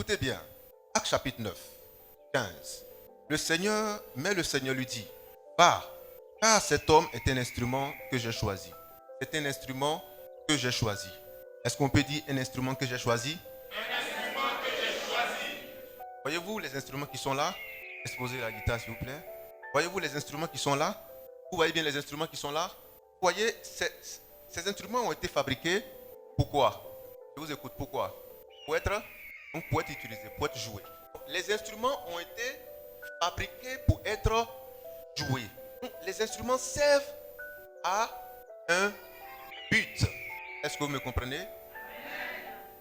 Écoutez bien. Actes chapitre 9, 15. Le Seigneur lui dit, va, car cet homme est un instrument que j'ai choisi. C'est un instrument que j'ai choisi. Est-ce qu'on peut dire un instrument que j'ai choisi? Voyez-vous les instruments qui sont là? Exposez la guitare s'il vous plaît. Voyez-vous les instruments qui sont là? Vous voyez bien les instruments qui sont là? Vous voyez, ces instruments ont été fabriqués. Pourquoi? Je vous écoute, pourquoi? Pour être utilisés, pour être joués. Les instruments ont été fabriqués pour être joués. Les instruments servent à un but. Est-ce que vous me comprenez?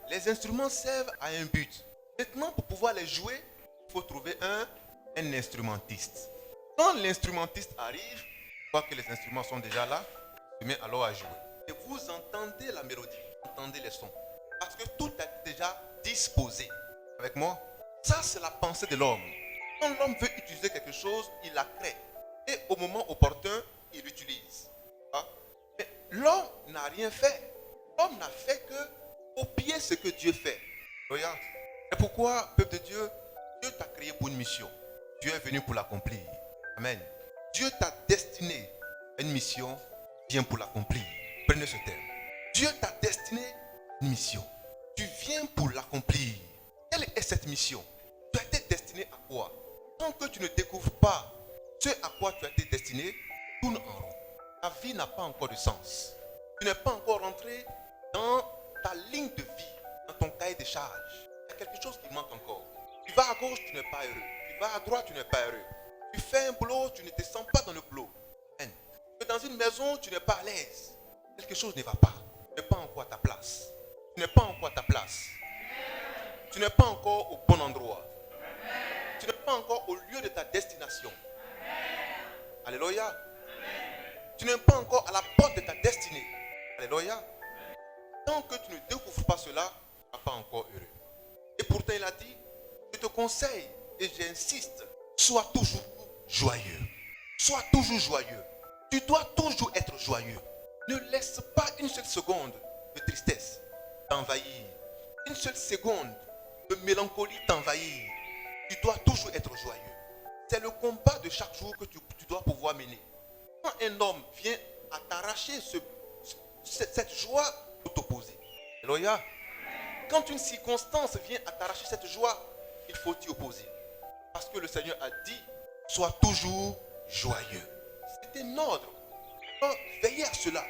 Les instruments servent à un but. Maintenant, pour pouvoir les jouer, il faut trouver un instrumentiste. Quand l'instrumentiste arrive, voit que les instruments sont déjà là, il se met alors à jouer. Et vous entendez la mélodie, vous entendez les sons. Parce que tout est déjà disposé. Avec moi? Ça, c'est la pensée de l'homme. Quand l'homme veut utiliser quelque chose, il la crée. Et au moment opportun, il l'utilise. Mais l'homme n'a rien fait. L'homme n'a fait que copier ce que Dieu fait. Regarde. Et pourquoi, peuple de Dieu, Dieu t'a créé pour une mission. Dieu est venu pour l'accomplir. Amen. Dieu t'a destiné à une mission, viens pour l'accomplir. Prenez ce terme. Dieu t'a destiné à une mission. Tu viens pour l'accomplir. Quelle est cette mission? Tu as été destiné à quoi? Tant que tu ne découvres pas ce à quoi tu as été destiné, tourne en rond. Ta vie n'a pas encore de sens. Tu n'es pas encore rentré dans ta ligne de vie, dans ton cahier de charge. Il y a quelque chose qui manque encore. Tu vas à gauche, tu n'es pas heureux. Tu vas à droite, tu n'es pas heureux. Tu fais un boulot, tu ne te sens pas dans le boulot. Dans une maison, tu n'es pas à l'aise. Quelque chose ne va pas. Tu n'es pas encore à ta place. Tu n'es pas encore à ta place. Tu n'es pas encore au bon endroit. Tu n'es pas encore au lieu de ta destination. Alléluia. Tu n'es pas encore à la porte de ta destinée. Alléluia. Tant que tu ne découvres pas cela, tu ne seras pas encore heureux. Et pourtant, il a dit, je te conseille et j'insiste, sois toujours joyeux. Sois toujours joyeux. Tu dois toujours être joyeux. Ne laisse pas une seule seconde de tristesse t'envahir. Une seule seconde de mélancolie t'envahir. Tu dois toujours être joyeux. C'est le combat de chaque jour que tu dois pouvoir mener. Quand un homme vient à t'arracher cette joie, il faut t'opposer. Alléluia. Quand une circonstance vient à t'arracher cette joie, il faut t'y opposer. Parce que le Seigneur a dit, sois toujours joyeux. C'est un ordre. Donc, veillez à cela.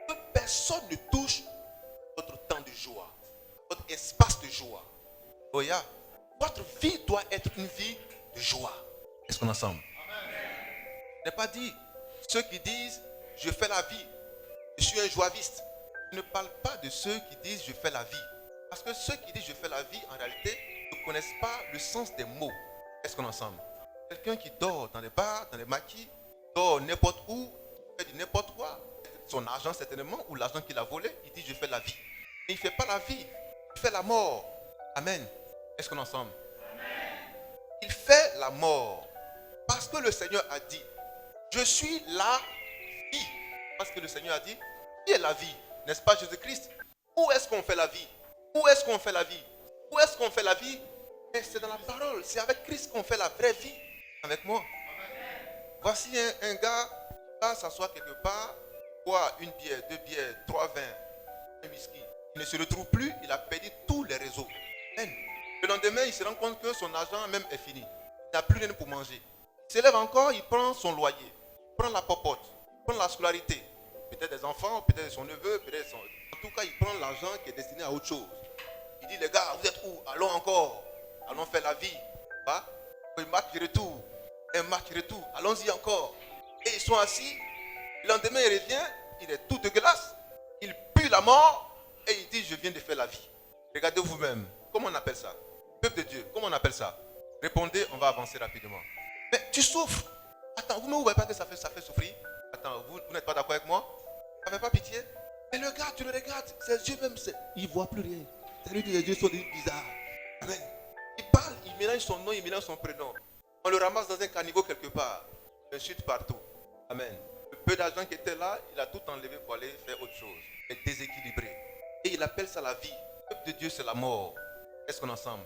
Que personne ne touche votre temps de joie, votre espace de joie. Alléluia. Votre vie doit être une vie de joie. Est-ce qu'on est ensemble? Je n'ai pas dit ceux qui disent je fais la vie, je suis un joaviste. Je ne parle pas de ceux qui disent je fais la vie. Parce que ceux qui disent je fais la vie, en réalité, ne connaissent pas le sens des mots. Est-ce qu'on est ensemble? Quelqu'un qui dort dans les bars, dans les maquis, dort n'importe où, fait du n'importe quoi. Son argent certainement, ou l'argent qu'il a volé, il dit je fais la vie. Mais il ne fait pas la vie, il fait la mort. Amen. Est-ce qu'on est ensemble? Il fait la mort. Parce que le Seigneur a dit, je suis la vie. Parce que le Seigneur a dit, qui est la vie? N'est-ce pas Jésus-Christ? Où est-ce qu'on fait la vie? Où est-ce qu'on fait la vie? Où est-ce qu'on fait la vie? Et c'est dans la parole. C'est avec Christ qu'on fait la vraie vie. Avec moi. Voici un gars va s'asseoir quelque part, boire une bière, deux bières, 3 vins, un whisky. Il ne se retrouve plus, il a perdu tous les réseaux. Le lendemain, il se rend compte que son argent même est fini. Il n'a plus rien pour manger. Il se lève encore, il prend son loyer, il prend la popote, il prend la scolarité. Peut-être des enfants, peut-être son neveu, peut-être son... En tout cas, il prend l'argent qui est destiné à autre chose. Il dit, les gars, vous êtes où? Allons encore. Allons faire la vie. Hein? Un match retour. Un match retour. Allons-y encore. Et ils sont assis. Le lendemain, il revient. Il est tout dégueulasse. Il pue la mort. Et il dit, je viens de faire la vie. Regardez vous-même. Comment on appelle ça? Peuple de Dieu, comment on appelle ça? Répondez, on va avancer rapidement. Mais tu souffres. Attends, vous ne voyez pas que ça fait souffrir? Attends, vous n'êtes pas d'accord avec moi? Ça ne fait pas pitié? Mais le gars, tu le regardes, ses yeux même, il ne voit plus rien. C'est lui que les yeux sont bizarres. Amen. Il parle, il mélange son nom, il mélange son prénom. On le ramasse dans un caniveau quelque part. Il chute partout. Amen. Le peu d'argent qui était là, il a tout enlevé pour aller faire autre chose. Il est déséquilibré. Et il appelle ça la vie. Le peuple de Dieu, c'est la mort. Est-ce qu'on est ensemble?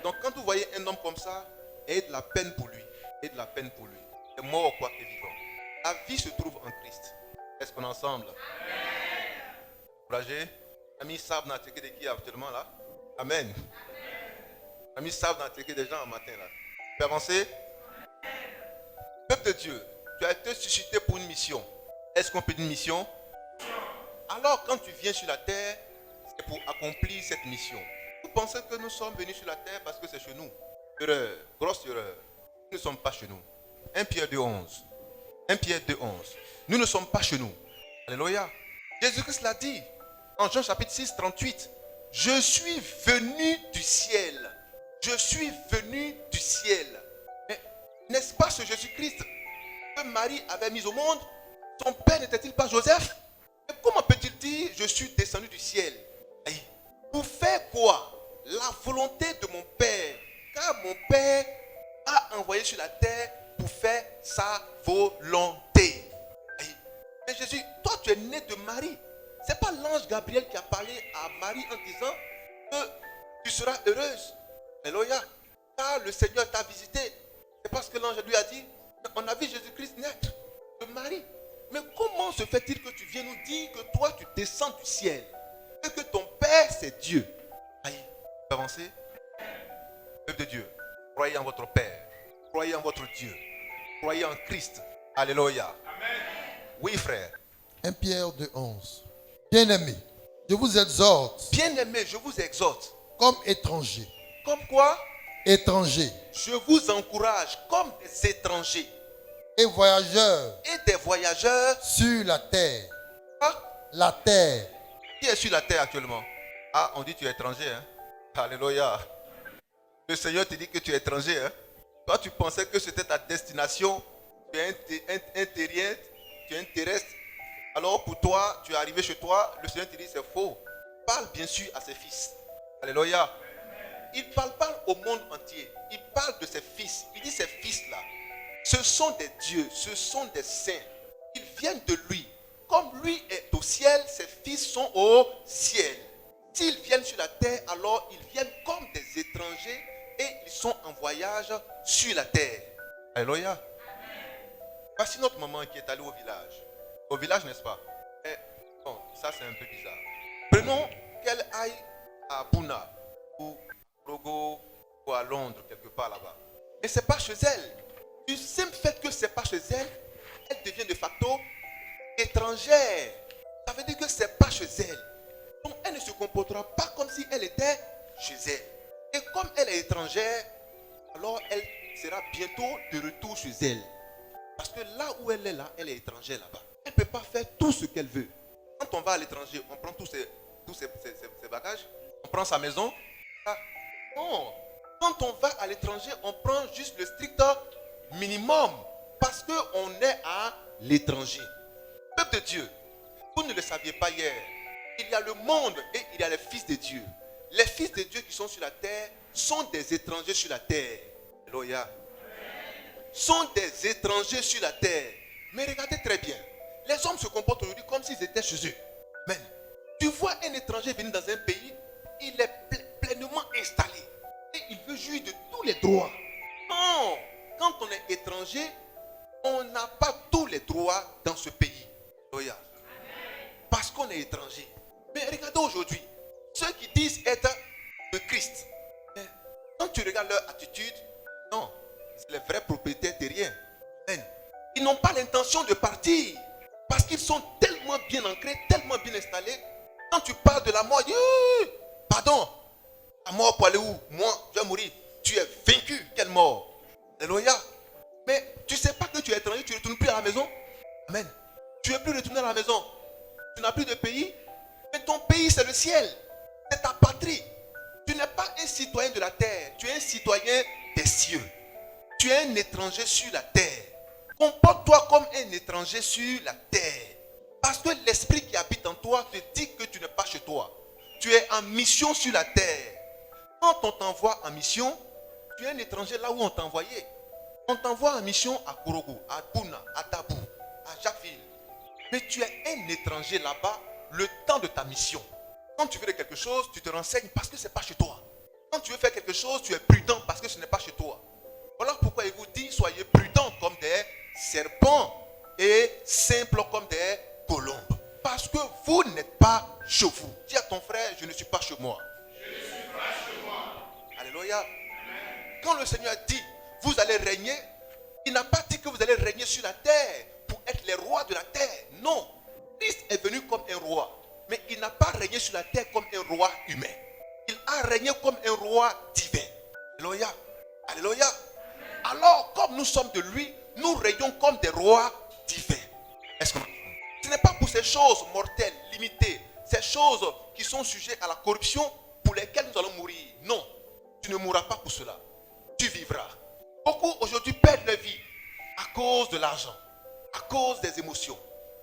Donc quand vous voyez un homme comme ça, ayez de la peine pour lui. Ayez de la peine pour lui. Il est mort quoi qu'il est vivant. La vie se trouve en Christ. Est-ce qu'on est ensemble? Encouragé. Ami savent dans de qui actuellement là? Amen. Ami savent dans des gens en matin là. Tu peux avancer? Peuple de Dieu, tu as été suscité pour une mission. Est-ce qu'on peut dire une mission? Alors quand tu viens sur la terre, c'est pour accomplir cette mission. Vous pensez que nous sommes venus sur la terre parce que c'est chez nous? Erreur, grosse erreur. Nous ne sommes pas chez nous. 1 Pierre 2,11. 1 Pierre 2,11. Nous ne sommes pas chez nous. Alléluia. Jésus-Christ l'a dit en Jean chapitre 6, 38. Je suis venu du ciel. Je suis venu du ciel. Mais n'est-ce pas ce Jésus-Christ que Marie avait mis au monde? Son père n'était-il pas Joseph? Et comment peut-il dire je suis descendu du ciel? Pour faire quoi? La volonté de mon père. Car mon père a envoyé sur la terre pour faire sa volonté. Mais Jésus, toi tu es né de Marie. Ce n'est pas l'ange Gabriel qui a parlé à Marie en disant que tu seras heureuse. Alléluia. Car le Seigneur t'a visité. C'est parce que l'ange lui a dit, on a vu Jésus-Christ naître de Marie. Mais comment se fait-il que tu viens nous dire que toi tu descends du ciel et que ton Père c'est Dieu? Aïe, avancez. Peuple de Dieu, croyez en votre Père, croyez en votre Dieu, croyez en Christ. Alléluia. Amen. Oui frère. 1 Pierre 2,11. Bien-aimés, je vous exhorte. Bien-aimés, je vous exhorte. Comme étrangers. Comme quoi? Étrangers. Je vous encourage comme des étrangers. Et voyageurs. Et des voyageurs. Sur la terre. Ah? La terre. Qui est sur la terre actuellement? Ah, on dit tu es étranger. Hein? Alléluia. Le Seigneur te dit que tu es étranger. Hein? Toi, tu pensais que c'était ta destination. Tu es un terrien. Tu es un terrestre. Alors pour toi, tu es arrivé chez toi. Le Seigneur te dit c'est faux. Parle bien sûr à ses fils. Alléluia. Il ne parle pas au monde entier. Il parle de ses fils. Il dit ces fils-là, ce sont des dieux, ce sont des saints. Ils viennent de lui. Comme lui est au ciel, ses fils sont au ciel. S'ils viennent sur la terre, alors ils viennent comme des étrangers et ils sont en voyage sur la terre. Alléluia. Voici notre maman qui est allée au village. Au village, n'est-ce pas? Et, bon, ça c'est un peu bizarre. Prenons qu'elle aille à Puna ou Rogo ou à Londres, quelque part là-bas. Et ce n'est pas chez elle. Du simple fait que ce n'est pas chez elle, elle devient de facto étrangère. Ça veut dire que ce n'est pas chez elle. Donc elle ne se comportera pas comme si elle était chez elle. Et comme elle est étrangère, alors elle sera bientôt de retour chez elle. Parce que là où elle est là, elle est étrangère là-bas. Elle ne peut pas faire tout ce qu'elle veut. Quand on va à l'étranger, on prend tous ses bagages, on prend sa maison. Ah, non. Quand on va à l'étranger, on prend juste le strict minimum. Parce qu'on est à l'étranger. Peuple de Dieu, vous ne le saviez pas hier. Il y a le monde et il y a les fils de Dieu. Les fils de Dieu qui sont sur la terre sont des étrangers sur la terre. Alléluia. Sont des étrangers sur la terre. Mais regardez très bien. Les hommes se comportent aujourd'hui comme s'ils étaient chez eux. Mais tu vois un étranger venir dans un pays, il est pleinement installé. Et il veut jouir de tous les droits. Non, quand on est étranger, on n'a pas tous les droits dans ce pays. Alléluia. Parce qu'on est étranger. Mais regardez aujourd'hui, ceux qui disent être de Christ, quand tu regardes leur attitude, non, c'est les vrais propriétaires terriens. Ils n'ont pas l'intention de partir. Parce qu'ils sont tellement bien ancrés, tellement bien installés. Quand tu parles de la mort, ils disent, pardon, la mort pour aller où? Moi, je vais mourir. Tu es vaincu. Quelle mort? Alléluia. Mais tu ne sais pas que tu es étranger, tu ne retournes plus à la maison. Amen. Tu ne veux plus retourner à la maison. Tu n'as plus de pays. Mais ton pays, c'est le ciel. C'est ta patrie. Tu n'es pas un citoyen de la terre. Tu es un citoyen des cieux. Tu es un étranger sur la terre. Comporte-toi comme un étranger sur la terre. Parce que l'esprit qui habite en toi te dit que tu n'es pas chez toi. Tu es en mission sur la terre. Quand on t'envoie en mission, tu es un étranger là où on t'a envoyé. On t'envoie en mission à Korogo, à Puna, à Tabou, à Jacquesville. Mais tu es un étranger là-bas le temps de ta mission. Quand tu veux de quelque chose, tu te renseignes parce que ce n'est pas chez toi. Quand tu veux faire quelque chose, tu es prudent parce que ce n'est pas chez toi. Voilà pourquoi il vous dit, soyez prudents comme des serpents et simples comme des colombes. Parce que vous n'êtes pas chez vous. Dis à ton frère, je ne suis pas chez moi. Je ne suis pas chez moi. Alléluia. Amen. Quand le Seigneur dit, vous allez régner, il n'a pas dit que vous allez régner sur la terre pour être les rois de la terre. Non. Christ est venu comme un roi. Mais il n'a pas régné sur la terre comme un roi humain. Il a régné comme un roi divin. Alléluia. Alléluia. Alors, comme nous sommes de lui, nous régnons comme des rois divins. Est-ce que ce n'est pas pour ces choses mortelles, limitées, ces choses qui sont sujettes à la corruption pour lesquelles nous allons mourir. Non, tu ne mourras pas pour cela. Tu vivras. Beaucoup aujourd'hui perdent leur vie à cause de l'argent, à cause des émotions,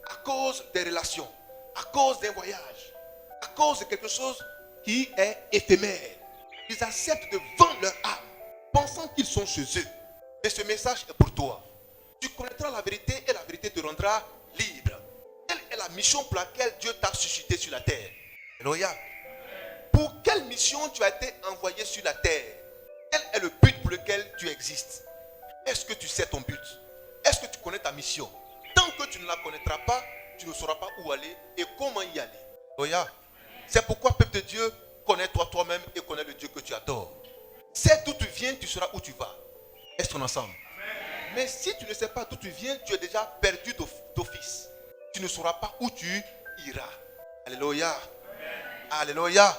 à cause des relations, à cause d'un voyage, à cause de quelque chose qui est éphémère. Ils acceptent de vendre leur âme, pensant qu'ils sont chez eux. Mais ce message est pour toi. Tu connaîtras la vérité et la vérité te rendra libre. Quelle est la mission pour laquelle Dieu t'a suscité sur la terre? Alléluia. Pour quelle mission tu as été envoyé sur la terre? Quel est le but pour lequel tu existes? Est-ce que tu sais ton but? Est-ce que tu connais ta mission? Tant que tu ne la connaîtras pas, tu ne sauras pas où aller et comment y aller. Alléluia. C'est pourquoi, peuple de Dieu, connais-toi toi-même et connais le Dieu que tu adores. Sais d'où tu viens, tu sauras où tu vas. Est-ce qu'on est ensemble? Mais si tu ne sais pas d'où tu viens, tu es déjà perdu d'office. Tu ne sauras pas où tu iras. Alléluia. Alléluia.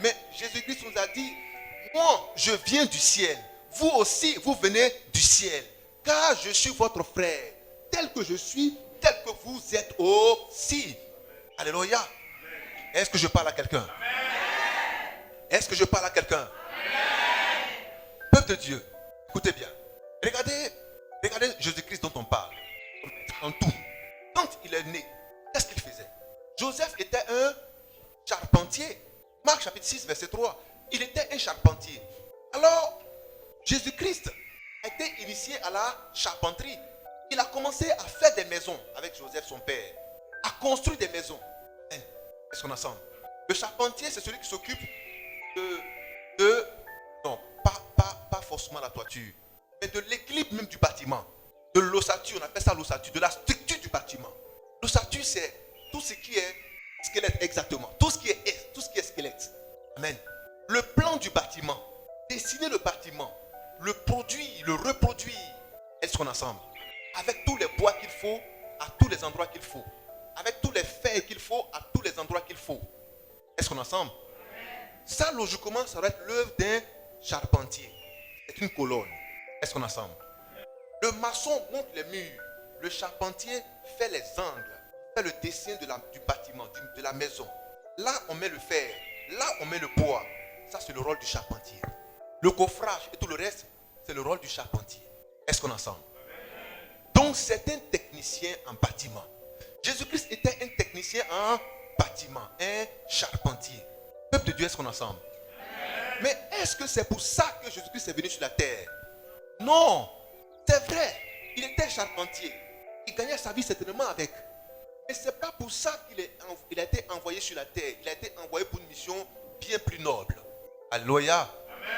Mais Jésus-Christ nous a dit, moi, je viens du ciel. Vous aussi, vous venez du ciel. Car je suis votre frère. Tel que je suis, tel que vous êtes aussi. Alléluia. Est-ce que je parle à quelqu'un? Est-ce que je parle à quelqu'un? Peuple de Dieu, écoutez bien. Regardez Jésus-Christ dont on parle. En tout. Quand il est né, qu'est-ce qu'il faisait? Joseph était un charpentier. Marc chapitre 6, verset 3. Il était un charpentier. Alors, Jésus-Christ a été initié à la charpenterie. Il a commencé à faire des maisons avec Joseph, son père. À construire des maisons. Est-ce qu'on est ensemble? Le charpentier, c'est celui qui s'occupe non, pas forcément la toiture, mais de l'équilibre même du bâtiment. De l'ossature, on appelle ça l'ossature, de la structure du bâtiment. L'ossature, c'est tout ce qui est squelette, exactement. Tout ce qui est squelette. Amen. Le plan du bâtiment, dessiner le bâtiment, le produire, le reproduire. Est-ce qu'on est ensemble? Avec tous les bois qu'il faut, à tous les endroits qu'il faut. Avec tous les fers qu'il faut, à tous les endroits qu'il faut. Est-ce qu'on est ensemble? Ça, logiquement, ça va être l'œuvre d'un charpentier. C'est une colonne. Est-ce qu'on est ensemble? Le maçon monte les murs. Le charpentier fait les angles. Fait le dessin du bâtiment, de la maison. Là, on met le fer. Là, on met le bois. Ça, c'est le rôle du charpentier. Le coffrage et tout le reste, c'est le rôle du charpentier. Est-ce qu'on est ensemble? Donc, c'est un technicien en bâtiment. Jésus-Christ était un technicien en bâtiment, un charpentier. Peuple de Dieu, est-ce qu'on est ensemble? Mais est-ce que c'est pour ça que Jésus-Christ est venu sur la terre? Non, c'est vrai. Il était charpentier. Il gagnait sa vie certainement avec. Mais ce n'est pas pour ça qu'il a été envoyé sur la terre. Il a été envoyé pour une mission bien plus noble. Alléluia. Amen.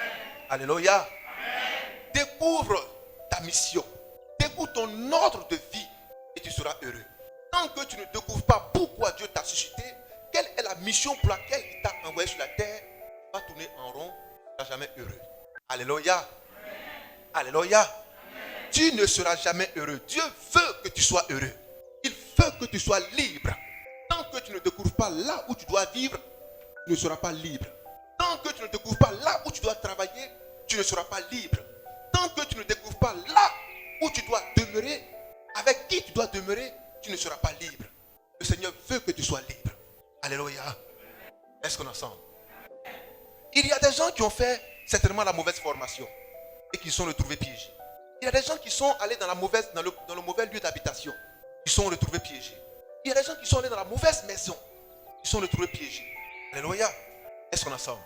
Alléluia. Amen. Découvre ta mission. Découvre ton ordre de vie et tu seras heureux. Tant que tu ne découvres pas pourquoi Dieu t'a suscité, quelle est la mission pour laquelle il t'a envoyé sur la terre, tu vas tourner en rond, tu ne seras jamais heureux. Alléluia. Amen. Alléluia. Amen. Tu ne seras jamais heureux. Dieu veut que tu sois heureux. Il veut que tu sois libre. Tant que tu ne découvres pas là où tu dois vivre, tu ne seras pas libre. Tant que tu ne découvres pas là où tu dois travailler, tu ne seras pas libre. Tant que tu ne découvres pas là où tu dois demeurer, avec qui tu dois demeurer, tu ne seras pas libre. Le Seigneur veut que tu sois libre. Alléluia. Est-ce qu'on est ensemble? Il y a des gens qui ont fait certainement la mauvaise formation et qui sont retrouvés piégés. Il y a des gens qui sont allés dans le mauvais lieu d'habitation. Ils sont retrouvés piégés. Il y a des gens qui sont allés dans la mauvaise maison. Ils sont retrouvés piégés. Alléluia. Est-ce qu'on est ensemble?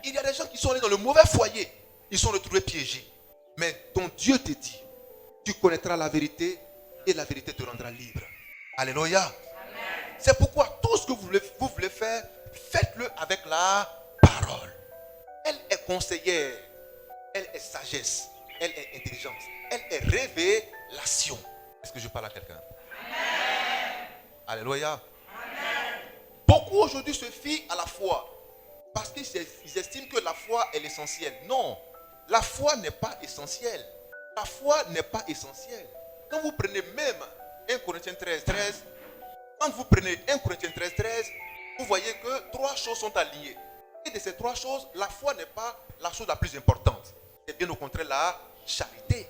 Il y a des gens qui sont allés dans le mauvais foyer. Ils sont retrouvés piégés. Mais ton Dieu te dit, tu connaîtras la vérité et la vérité te rendra libre. Alléluia. Amen. C'est pourquoi tout ce que vous voulez faire, faites-le avec la parole. Elle est conseillère. Elle est sagesse. Elle est intelligence. Elle est révélation. Est-ce que je parle à quelqu'un? Alléluia. Beaucoup aujourd'hui se fient à la foi parce qu'ils estiment que la foi est l'essentiel. Non, la foi n'est pas essentielle. La foi n'est pas essentielle. Quand vous prenez même 1 Corinthiens 13, 13, quand vous prenez 1 Corinthiens 13, 13, vous voyez que 3 choses sont alignées. Et de ces 3 choses, la foi n'est pas la chose la plus importante. C'est bien au contraire la charité.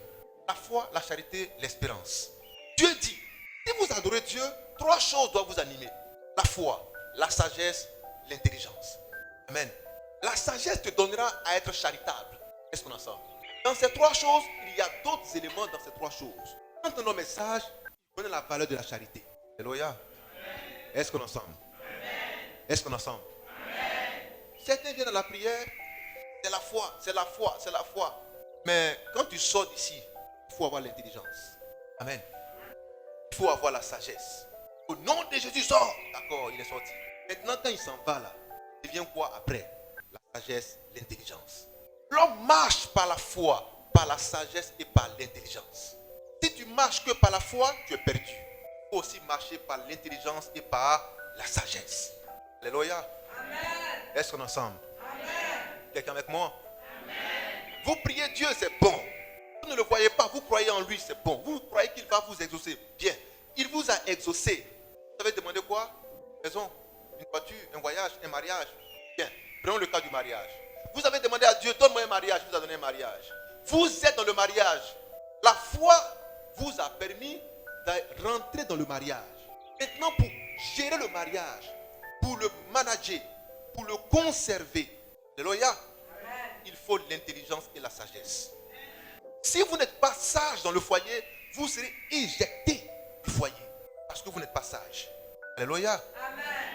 La foi, la charité, l'espérance. Dieu dit, si vous adorez Dieu, 3 choses doivent vous animer. La foi, la sagesse, l'intelligence. Amen. La sagesse te donnera à être charitable. Est-ce qu'on a ça? Dans ces 3 choses, il y a d'autres éléments dans ces 3 choses. Quand un homme est sage, il connaît la valeur de la charité. Alléluia. Est-ce qu'on est ensemble? Est-ce qu'on est ensemble? Certains viennent à la prière, c'est la foi, c'est la foi, c'est la foi. Mais quand tu sors d'ici, il faut avoir l'intelligence. Amen. Il faut avoir la sagesse. Au nom de Jésus, sort. D'accord, il est sorti. Maintenant, quand il s'en va là, il vient quoi après? La sagesse, l'intelligence. L'homme marche par la foi, par la sagesse et par l'intelligence. Si tu marches que par la foi, tu es perdu. Il faut aussi marcher par l'intelligence et par la sagesse. Alléluia. Est-ce qu'on est ensemble? Quelqu'un avec moi? Amen. Vous priez Dieu, c'est bon. Vous ne le voyez pas, vous croyez en lui, c'est bon. Vous croyez qu'il va vous exaucer. Bien. Il vous a exaucé. Vous avez demandé quoi? Maison, une voiture, un voyage, un mariage. Bien. Prenons le cas du mariage. Vous avez demandé à Dieu, donne-moi un mariage. Il vous a donné un mariage. Vous êtes dans le mariage. La foi vous a permis de rentrer dans le mariage. Maintenant, pour gérer le mariage, pour le manager, pour le conserver, alléluia, il faut l'intelligence et la sagesse. Si vous n'êtes pas sage dans le foyer, vous serez éjecté du foyer parce que vous n'êtes pas sage. Alléluia.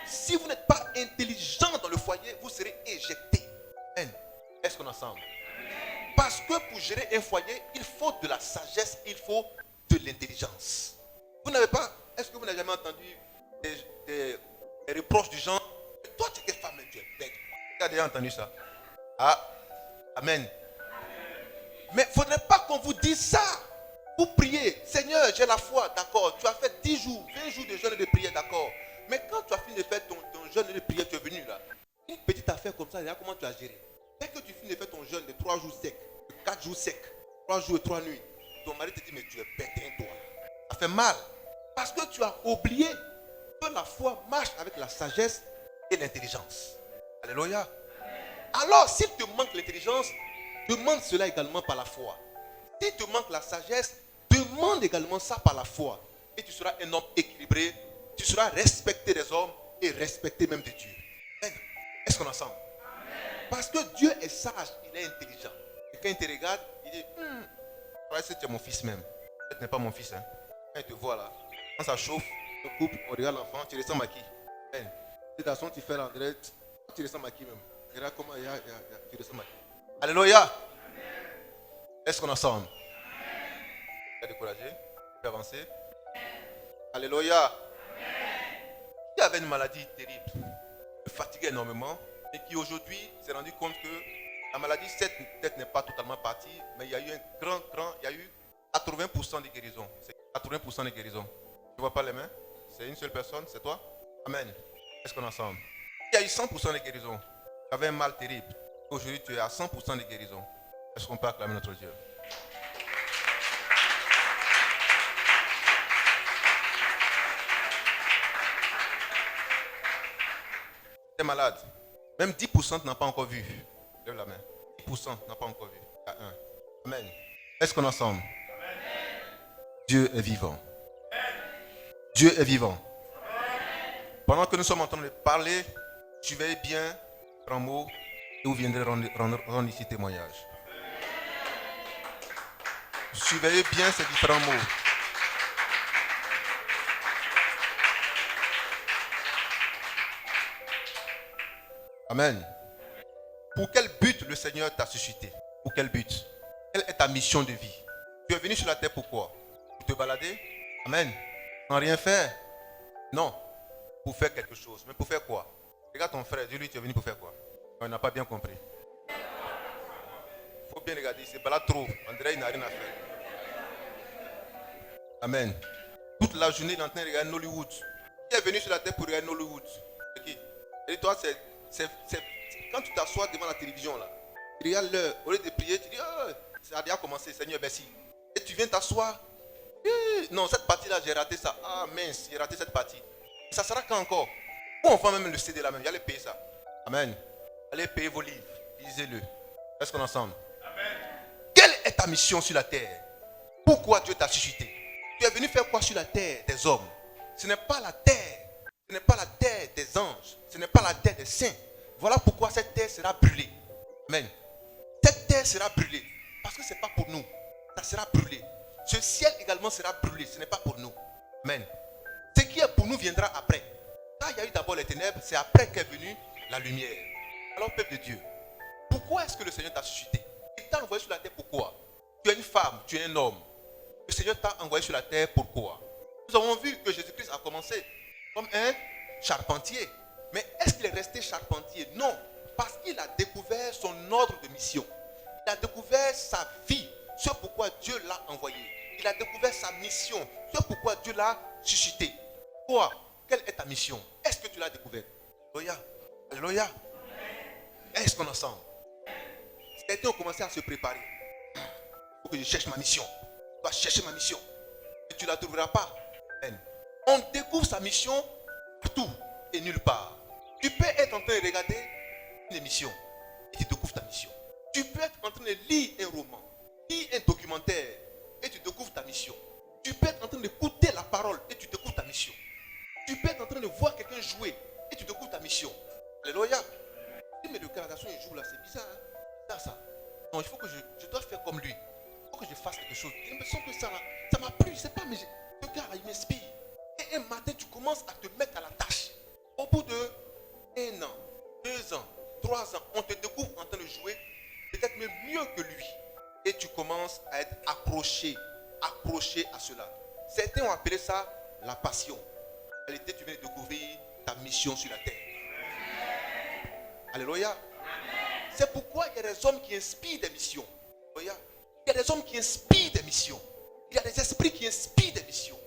Si vous n'êtes pas intelligent dans le foyer, vous serez éjecté. Amen. Est-ce qu'on est ensemble? Parce que pour gérer un foyer, il faut de la sagesse, il faut de l'intelligence. Vous n'avez pas, est-ce que vous n'avez jamais entendu des reproches du genre, toi tu es femme, tu es bête? Vous avez déjà entendu ça? Ah, amen. Mais il ne faudrait pas qu'on vous dise ça. Vous priez, Seigneur, j'ai la foi, d'accord. Tu as fait 10 jours, 20 jours de jeûne et de prière, d'accord. Mais quand tu as fini de faire ton jeûne et de prière, tu es venu là. Une petite affaire comme ça, comment tu as géré? Dès que tu finis de faire ton jeûne de 3 jours secs, de 4 jours secs, 3 jours et 3 nuits, ton mari te dit, mais tu es bête, hein, toi. Ça fait mal. Parce que tu as oublié que la foi marche avec la sagesse et l'intelligence. Alléluia. Alors, s'il te manque l'intelligence, demande cela également par la foi. S'il te manque la sagesse, demande également ça par la foi. Et tu seras un homme équilibré. Tu seras respecté des hommes et respecté même de Dieu. Est-ce qu'on est ensemble? Parce que Dieu est sage, il est intelligent. Et quand il te regarde, il dit, que tu es mon fils même. Tu n'es pas mon fils. Hein. Quand il te voit là, quand ça chauffe, le couple, on regarde l'enfant, tu ressembles à qui? De toute façon, tu fais l'André, tu ressembles à qui même? Regarde comment tu ressembles à qui? Alléluia. Est-ce qu'on est ensemble? Tu es découragé? Tu peux avancer? Alléluia. Qui avait une maladie terrible, me fatiguait énormément, et qui aujourd'hui s'est rendu compte que la maladie, peut-être n'est pas totalement partie, mais il y a eu un grand, il y a eu 80% de guérison. C'est 80% de guérison. Tu ne vois pas les mains? C'est une seule personne, c'est toi? Amen. Est-ce qu'on est ensemble? Il y a eu 100% de guérison. Tu avais un mal terrible. Aujourd'hui, tu es à 100% de guérison. Est-ce qu'on peut acclamer notre Dieu? Tu es malade. Même 10% n'ont pas encore vu. Lève la main. 10% n'ont pas encore vu. À 1. Amen. Est-ce qu'on est ensemble? Amen. Dieu est vivant. Dieu est vivant. Pendant que nous sommes en train de parler, suivez bien, grand mot, et vous viendrez rendre ici témoignage. Suivez bien ces différents mots. Amen. Pour quel but le Seigneur t'a suscité? Pour quel but? Quelle est ta mission de vie? Tu es venu sur la terre pourquoi? Pour te balader? Amen. Sans rien faire? Non. Pour faire quelque chose. Mais pour faire quoi? Regarde ton frère, dis-lui, tu es venu pour faire quoi? On n'a pas bien compris. bien regarder, il se balade trop. On dirait qu'il n'a rien à faire. Amen. Toute la journée, il est en train de regarder Nollywood. Il est venu sur la terre pour regarder Nollywood. Ok. Et toi, quand tu t'assois devant la télévision, là, tu regardes l'heure, au lieu de prier, tu dis, oh, ça a déjà commencé, Seigneur, merci. Et tu viens t'asseoir. Non, cette partie-là, j'ai raté ça. Ah mince, j'ai raté cette partie. Ça sera quand encore? Ou on va même le CD là même, allez payer ça. Amen. Allez payer vos livres, lisez-le. Est-ce qu'on est ensemble? Amen. Quelle est ta mission sur la terre? Pourquoi Dieu t'a suscité? Tu es venu faire quoi sur la terre des hommes? Ce n'est pas la terre. Ce n'est pas la terre des anges. Ce n'est pas la terre des saints. Voilà pourquoi cette terre sera brûlée. Amen. Cette terre sera brûlée. Parce que ce n'est pas pour nous. Ça sera brûlé. Ce ciel également sera brûlé. Ce n'est pas pour nous. Amen. Ce qui est pour nous viendra après. Quand il y a eu d'abord les ténèbres, c'est après qu'est venue la lumière. Alors, peuple de Dieu, pourquoi est-ce que le Seigneur t'a suscité? Il t'a envoyé sur la terre pourquoi? Tu es une femme, tu es un homme. Le Seigneur t'a envoyé sur la terre pourquoi? Nous avons vu que Jésus-Christ a commencé comme un charpentier. Mais est-ce qu'il est resté charpentier? Non, parce qu'il a découvert son ordre de mission. Il a découvert sa vie, ce pourquoi Dieu l'a envoyé. Il a découvert sa mission, ce pourquoi Dieu l'a suscité. Toi, quelle est ta mission? Est-ce que tu l'as découvert? Alléluia. Alléluia. Est-ce qu'on est ensemble? Certains ont commencé à se préparer. Il faut que je cherche ma mission. Tu vas chercher ma mission. Et tu ne la trouveras pas. On découvre sa mission partout et nulle part. Tu peux être en train de regarder une émission et tu découvres ta mission. Tu peux être en train de lire un roman, lire un documentaire et tu découvres ta mission. Tu peux être en train d'écouter la parole et tu découvres ta mission. Tu peux être en train de voir quelqu'un jouer et tu découvres ta mission. Alléluia. Mais le garçon il joue là, c'est bizarre. Hein? C'est bizarre ça. Non, il faut que je dois faire comme lui. Il faut que je fasse quelque chose. Il me semble que ça m'a plu. Je ne sais pas, mais ce gars là, il m'inspire. Et un matin, tu commences à te mettre à la tâche. Au bout de 1 an, 2 ans, 3 ans, on te découvre en train de jouer, peut-être même mieux que lui. Et tu commences à être accroché à cela. Certains ont appelé ça la passion. En réalité, tu viens de découvrir ta mission sur la terre. Alléluia. C'est pourquoi il y a des hommes qui inspirent des missions. Alléluia. Il y a des hommes qui inspirent des missions. Il y a des esprits qui inspirent des missions.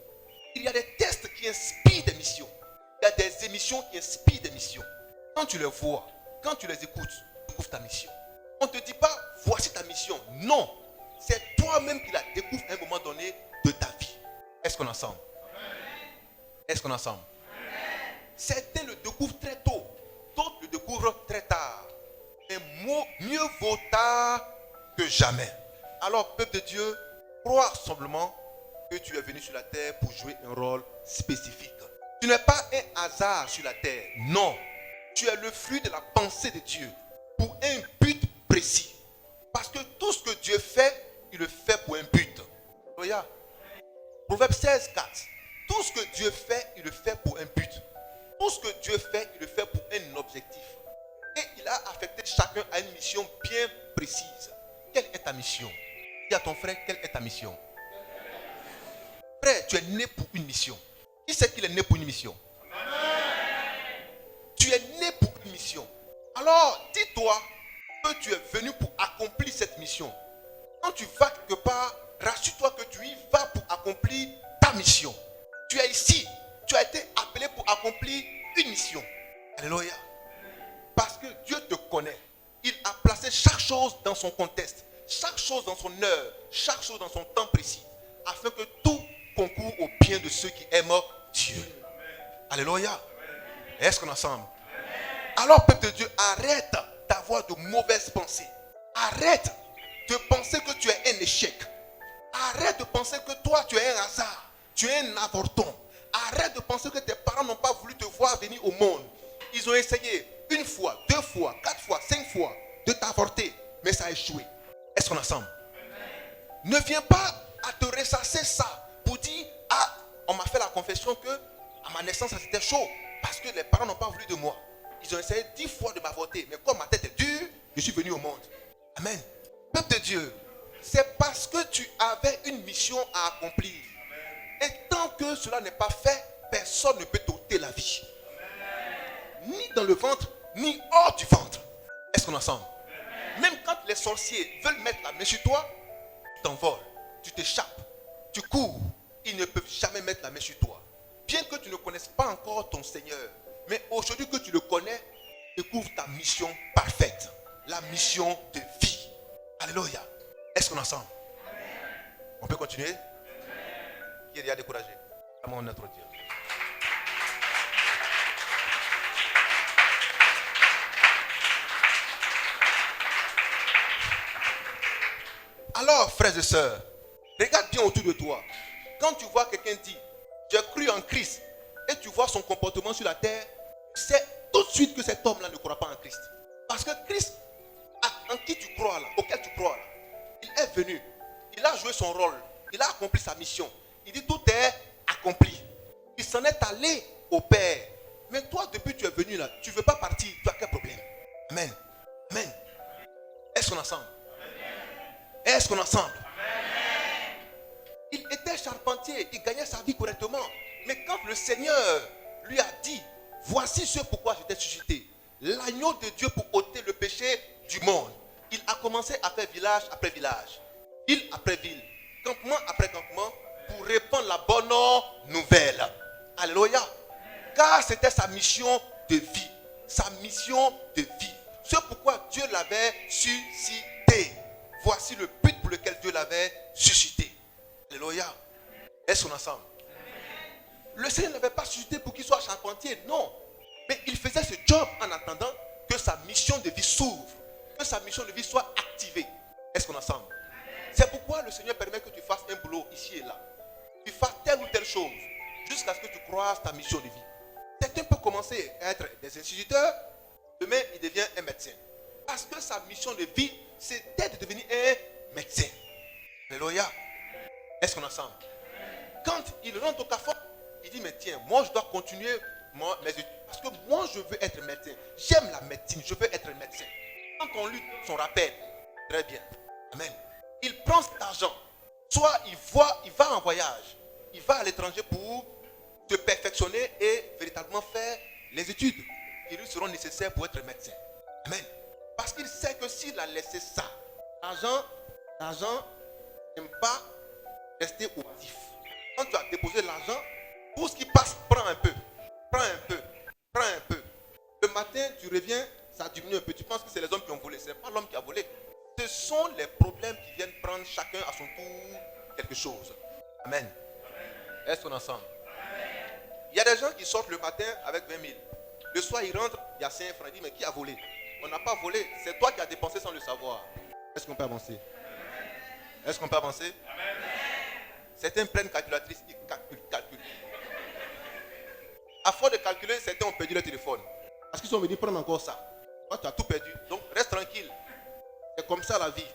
Il y a des tests qui inspirent des missions. Il y a des émissions qui inspirent des missions. Quand tu les vois, quand tu les écoutes, tu découvres ta mission. On ne te dit pas, voici ta mission. Non. C'est toi-même qui la découvres à un moment donné de ta vie. Est-ce qu'on est ensemble? Est-ce qu'on est ensemble? Certains le découvrent très tôt. D'autres le découvrent très tard. Mais mieux vaut tard que jamais. Alors, peuple de Dieu, crois simplement que tu es venu sur la terre pour jouer un rôle spécifique. Tu n'es pas un hasard sur la terre. Non. Tu es le fruit de la pensée de Dieu pour un but précis. Parce que tout ce que Dieu fait, il le fait pour un but. Regarde. Proverbe 16, 4. Tout ce que Dieu fait, il le fait pour un but. Tout ce que Dieu fait, il le fait pour un objectif. Et il a affecté chacun à une mission bien précise. Quelle est ta mission? Dis à ton frère, quelle est ta mission? Frère, tu es né pour une mission. Qui sait qu'il est né pour une mission? Tu es né pour une mission. Alors, dis-toi que tu es venu pour accomplir cette mission. Quand tu vas quelque part, rassure-toi que tu y vas pour accomplir ta mission. Tu es ici. Tu as été appelé pour accomplir une mission. Alléluia. Parce que Dieu te connaît. Il a placé chaque chose dans son contexte. Chaque chose dans son heure. Chaque chose dans son temps précis. Afin que tout concourt au bien de ceux qui aiment Dieu. Alléluia. Est-ce qu'on est ensemble? Alors, peuple de Dieu, arrête d'avoir de mauvaises pensées. Arrête de penser que tu es un échec. Arrête de penser que toi, tu es un hasard. Tu es un avorton. Arrête de penser que tes parents n'ont pas voulu te voir venir au monde. Ils ont essayé 1 fois, 2 fois, 4 fois, 5 fois de t'avorter, mais ça a échoué. Est-ce qu'on est ensemble? Ne viens pas à te ressasser ça pour dire, ah, on m'a fait la confession que à ma naissance, ça c'était chaud parce que les parents n'ont pas voulu de moi. Ils ont essayé 10 fois de m'avorter, mais comme ma tête est dure, je suis venu au monde. Amen. Peuple de Dieu, c'est parce que tu avais une mission à accomplir. Et tant que cela n'est pas fait, personne ne peut t'ôter la vie. Ni dans le ventre, ni hors du ventre. Est-ce qu'on est ensemble? Même quand les sorciers veulent mettre la main sur toi, tu t'envoles, tu t'échappes, tu cours. Ils ne peuvent jamais mettre la main sur toi. Bien que tu ne connaisses pas encore ton Seigneur, mais aujourd'hui que tu le connais, découvre ta mission parfaite. La mission de vie. Alléluia. Est-ce qu'on est ensemble? On peut continuer? Qui est déjà découragé? Comment notre Dieu. Alors, frères et sœurs, regarde bien autour de toi. Quand tu vois quelqu'un dire, j'ai cru en Christ, et tu vois son comportement sur la terre, c'est tout de suite que cet homme-là ne croit pas en Christ. Parce que Christ, en qui tu crois là, auquel tu crois là, il est venu, il a joué son rôle, il a accompli sa mission. Il dit tout est accompli. Il s'en est allé au Père. Mais toi, depuis que tu es venu là, tu ne veux pas partir, tu as quel problème? Amen. Amen. Est-ce qu'on est ensemble? Est-ce qu'on est ensemble? Il était charpentier, il gagnait sa vie correctement. Mais quand le Seigneur lui a dit, voici ce pourquoi je t'ai suscité, l'agneau de Dieu pour ôter le péché du monde, il a commencé à faire village après village, ville après ville, campement après campement, pour répandre la bonne nouvelle. Alléluia. Car c'était sa mission de vie. Sa mission de vie. C'est pourquoi Dieu l'avait suscité. Voici le but pour lequel Dieu l'avait suscité. Alléluia. Est-ce qu'on est ensemble? Le Seigneur ne l'avait pas suscité pour qu'il soit charpentier, non. Mais il faisait ce job en attendant que sa mission de vie s'ouvre, que sa mission de vie soit activée. Est-ce qu'on est ensemble? C'est pourquoi le Seigneur permet que tu fasses un boulot ici et là. Tu fasses telle ou telle chose jusqu'à ce que tu croises ta mission de vie. Certains peuvent commencer à être des instituteurs, demain il devient un médecin. Parce que sa mission de vie, c'était de devenir un médecin. Alléluia. Est-ce qu'on est ensemble? Quand il rentre au café, il dit, mais tiens, moi je dois continuer mes études. Parce que moi je veux être médecin. J'aime la médecine, je veux être médecin. Quand on lui son rappel, très bien. Amen. Il prend cet argent. Soit il va en voyage. Il va à l'étranger pour se perfectionner et véritablement faire les études qui lui seront nécessaires pour être médecin. Amen. Parce qu'il sait que s'il a laissé ça, l'argent n'aime pas rester oisif. Quand tu as déposé l'argent, tout ce qui passe, prends un peu. Le matin, tu reviens, ça diminue un peu. Tu penses que c'est les hommes qui ont volé. Ce n'est pas l'homme qui a volé. Ce sont les problèmes qui viennent prendre chacun à son tour quelque chose. Amen. Est-ce qu'on est ensemble? Il y a des gens qui sortent le matin avec 20 000. Le soir, ils rentrent, il y a 5 francs. Il dit, mais qui a volé? On n'a pas volé. C'est toi qui as dépensé sans le savoir. Est-ce qu'on peut avancer? Est-ce qu'on peut avancer? Certains prennent calculatrice, ils calculent. À force de calculer, certains ont perdu leur téléphone. Parce qu'ils sont venus prendre encore ça. Toi, tu as tout perdu. Donc, reste tranquille. C'est comme ça la vie.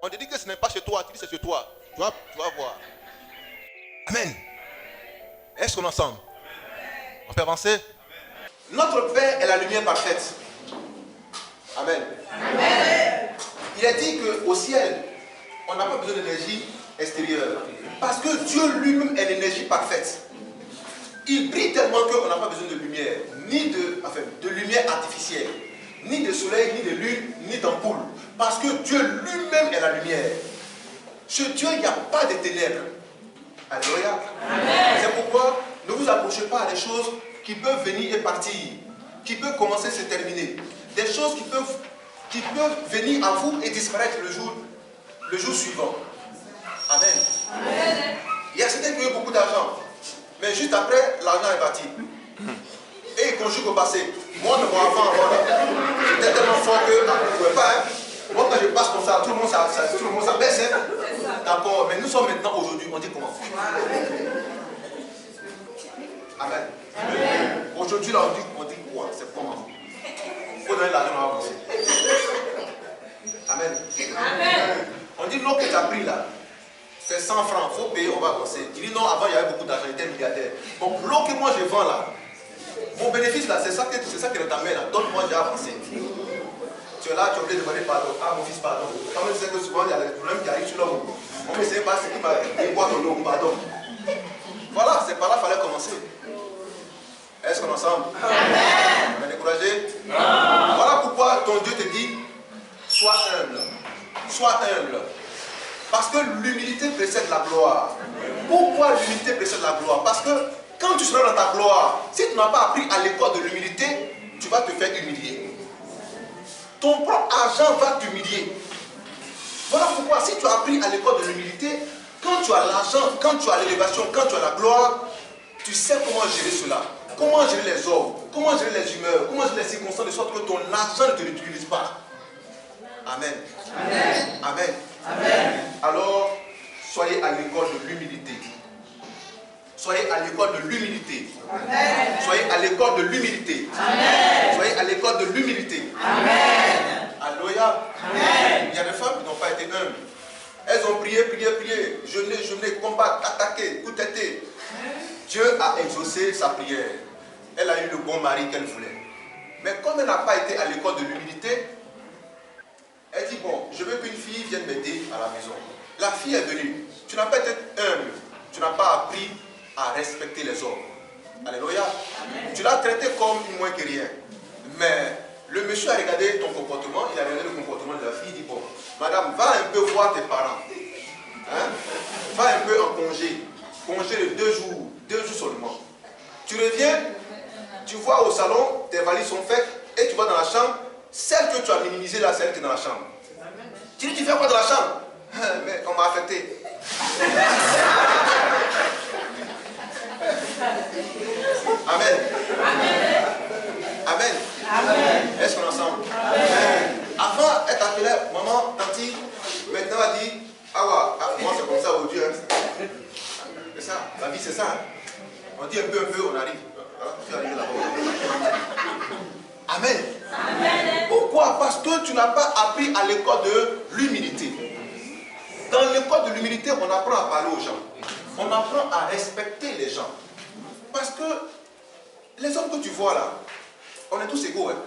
On te dit que ce n'est pas chez toi, tu dis que c'est chez toi. Tu vas voir. Amen. Est-ce qu'on est ensemble? On peut avancer? Notre Père est la lumière parfaite. Amen. Amen. Il a dit qu'au ciel, on n'a pas besoin d'énergie extérieure. Parce que Dieu lui-même est l'énergie parfaite. Il brille tellement qu'on n'a pas besoin de lumière, ni de lumière artificielle, ni de soleil, ni de lune, ni d'ampoule. Parce que Dieu lui-même est la lumière. Chez Dieu, il n'y a pas de ténèbres. Alléluia. C'est pourquoi ne vous accrochez pas à des choses qui peuvent venir et partir, qui peuvent commencer et se terminer. Des choses qui peuvent venir à vous et disparaître le jour suivant. Amen. Amen. Il y a certains qui ont beaucoup d'argent, mais juste après, l'argent est parti. Et ils conjuguent au passé. Moi, de mon enfant, j'étais tellement fort que je ne pouvais pas. Moi, quand je passe comme ça, tout le monde s'abaisse. D'accord, mais nous sommes maintenant aujourd'hui, on dit comment? Amen. Amen. Aujourd'hui, là, on dit quoi? C'est comment? Il faut donner l'argent à avancer. Amen. Amen. On dit l'eau que tu as pris là, c'est 100 francs, il faut payer, on va avancer. Il dit non, avant il y avait beaucoup d'argent, il était milliardaire. Donc l'eau que moi je vends là, mon bénéfice là, c'est ça qui est ta main là, donne-moi, j'ai avancé. Tu es là, tu es obligé de demander pardon. Ah mon fils, pardon. Quand même, c'est que souvent il y a des problèmes qui arrivent sur l'homme. On ne sait pas ce qui m'a dit, bois ton eau, pardon. Voilà, c'est par là qu'il fallait commencer. Est-ce qu'on est ensemble? Amen. On est découragé? Non. Voilà pourquoi ton Dieu te dit, sois humble. Sois humble. Parce que l'humilité précède la gloire. Pourquoi l'humilité précède la gloire? Parce que quand tu seras dans ta gloire, si tu n'as pas appris à l'école de l'humilité, tu vas te faire humilier. Ton propre argent va t'humilier. Voilà pourquoi si tu as appris à l'école de l'humilité, quand tu as l'argent, quand tu as l'élévation, quand tu as la gloire, tu sais comment gérer cela. Comment gérer les ordres, comment gérer les humeurs, comment gérer les circonstances de sorte que ton argent ne te l'utilise pas. Amen. Amen. Amen. Amen. Alors, soyez à l'école de l'humilité. Soyez à l'école de l'humilité. Soyez à l'école de l'humilité. Soyez à l'école de l'humilité. Alléluia. Il y a des femmes qui n'ont pas été humbles. Elles ont prié, jeûné, combattre, attaqué, tout été. Dieu a exaucé sa prière. Elle a eu le bon mari qu'elle voulait. Mais comme elle n'a pas été à l'école de l'humilité, elle dit, bon, je veux qu'une fille vienne m'aider à la maison. La fille est venue. Tu n'as pas été humble. Tu n'as pas appris à respecter les hommes. Alléluia. Tu l'as traité comme une moins que rien. Mais le monsieur a regardé ton comportement, il a regardé le comportement de la fille, il dit, bon, madame, va un peu voir tes parents. Hein? Va un peu en congé. Congé de 2 jours seulement. Tu reviens, tu vois au salon, tes valises sont faites, et tu vas dans la chambre, celle que tu as minimisée là, celle qui est dans la chambre. Tu dis, tu fais quoi dans la chambre? Mais on m'a affecté. Amen. Amen. Amen. Est-ce qu'on est ensemble? Amen. Avant, elle t'appelait maman, tanti. Maintenant, elle dit, ah ouais, moi c'est comme ça aujourd'hui. Hein. C'est ça, la vie c'est ça. Hein. On dit un peu, on arrive. Tu es arrivé là-bas. Amen. Amen. Pourquoi? Parce que tu n'as pas appris à l'école de l'humilité. Dans l'école de l'humilité, on apprend à parler aux gens. On apprend à respecter les gens. Parce que les hommes que tu vois là, on est tous égaux. Hein?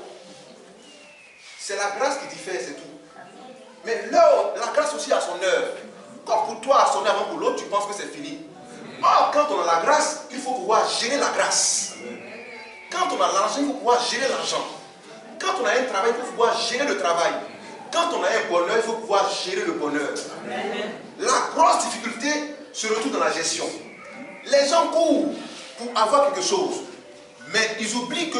C'est la grâce qui diffère, c'est tout. Mais l'heure, la grâce aussi a son heure. Comme pour toi, à son heure, avant pour l'autre, tu penses que c'est fini. Or, quand on a la grâce, il faut pouvoir gérer la grâce. Quand on a l'argent, il faut pouvoir gérer l'argent. Quand on a un travail, il faut pouvoir gérer le travail. Quand on a un bonheur, il faut pouvoir gérer le bonheur. La grosse difficulté se retrouve dans la gestion. Les gens courent pour avoir quelque chose. Mais ils oublient que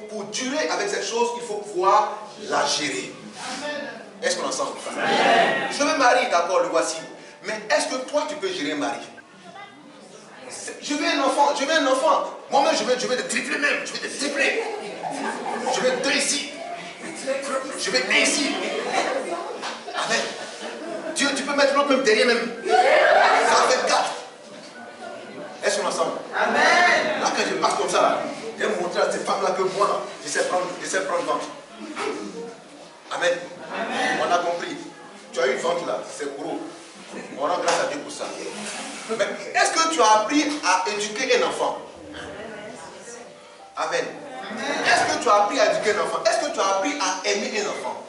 pour durer avec cette chose, il faut pouvoir la gérer. Est-ce qu'on est ensemble? Je me marie, d'accord, le voici. Mais est-ce que toi, tu peux gérer un mari? Je veux un enfant. Moi-même, je veux te tripler même. Je veux te tripler. Je veux deux ici. Je veux un ici. Amen. Dieu, tu peux mettre l'autre même derrière même. Ça fait 4. Est-ce qu'on est ensemble? Amen. Là, quand je passe comme ça, là, je vais montrer à cette femme-là que moi, là, je sais prendre vente. Amen. Amen. On a compris. Tu as eu une vente là, c'est gros. On rend grâce à Dieu pour ça. Mais est-ce que tu as appris à éduquer un enfant? Amen. Est-ce que tu as appris à éduquer un enfant? Est-ce que tu as appris à aimer un enfant?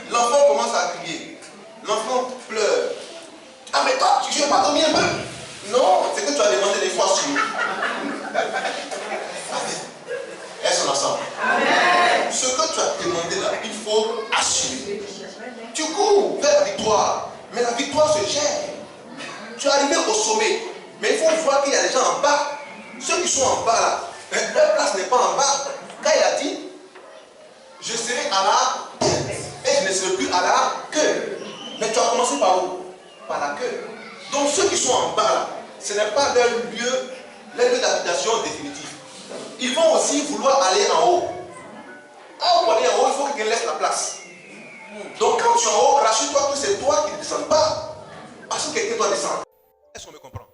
L'enfant commence à crier. L'enfant pleure. Ah mais toi, tu ne pas dormir un peu? Non, c'est que tu as demandé des fois sur nous. Est-ce qu'on est ensemble? Amen. Ce que tu as demandé là, il faut assumer. Tu cours vers la victoire, mais la victoire se gère. Tu es arrivé au sommet, mais il faut voir qu'il y a des gens en bas. Ceux qui sont en bas là, leur place n'est pas en bas. Quand il a dit, je serai à la tête et je ne serai plus à la queue. Mais tu as commencé par où? Par la queue. Donc ceux qui sont en bas là, ce n'est pas leur lieu d'habitation définitif. Ils vont aussi vouloir aller en haut. Or, pour aller en haut, il faut que quelqu'un laisse la place. Donc quand tu es en haut, rassure-toi que c'est toi qui ne descends pas. Parce que quelqu'un doit descendre. Est-ce qu'on me comprend?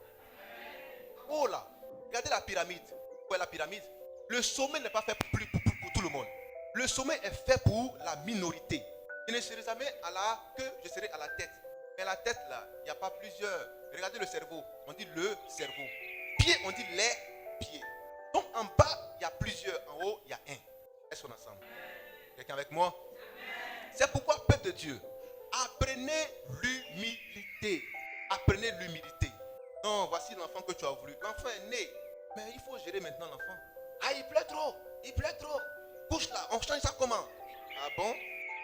Oh là, regardez la pyramide. Quoi est la pyramide? Le sommet n'est pas fait pour tout le monde. Le sommet est fait pour la minorité. Je ne serai jamais à la queue, je serai à la tête. Mais la tête là, il n'y a pas plusieurs. Regardez le cerveau. On dit le cerveau. Pied, on dit les pieds. Donc en bas, il y a plusieurs. En haut, il y a un. Est-ce qu'on est ensemble? Quelqu'un avec moi? C'est pourquoi, peuple de Dieu, apprenez l'humilité. Apprenez l'humilité. Non, voici l'enfant que tu as voulu. L'enfant est né. Mais il faut gérer maintenant l'enfant. Ah, il pleut trop. Il pleut trop. Couche là. On change ça comment? Ah bon?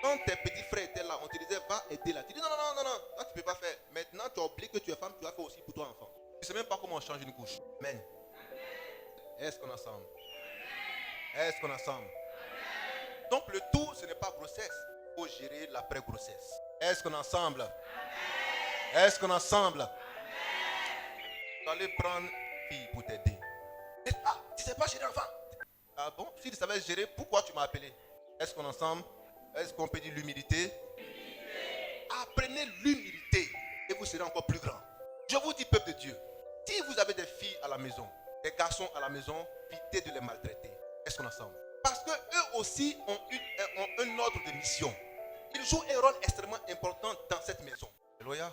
Quand tes petits frères étaient là, on te disait va aider là. Tu dis non, non, non, non, non, toi, tu ne peux pas faire. Maintenant, tu as oublié que tu es femme, tu vas faire aussi pour toi enfant. Tu ne sais même pas comment on change une couche. Amen. Est-ce qu'on est ensemble? Est-ce qu'on est ensemble? Donc le tout, ce n'est pas grossesse. Il faut gérer l'après-grossesse. Est-ce qu'on est ensemble? Est-ce qu'on est ensemble? Tu allais prendre fille pour t'aider. Ah, tu ne sais pas gérer l'enfant. Ah bon? Si tu savais gérer, pourquoi tu m'as appelé? Est-ce qu'on est ensemble? Est-ce qu'on peut dire l'humilité? Apprenez l'humilité et vous serez encore plus grand. Je vous dis, peuple de Dieu, si vous avez des filles à la maison, des garçons à la maison, évitez de les maltraiter. Est-ce qu'on est ensemble? Parce qu'eux aussi ont un ordre de mission. Ils jouent un rôle extrêmement important dans cette maison. Alléluia.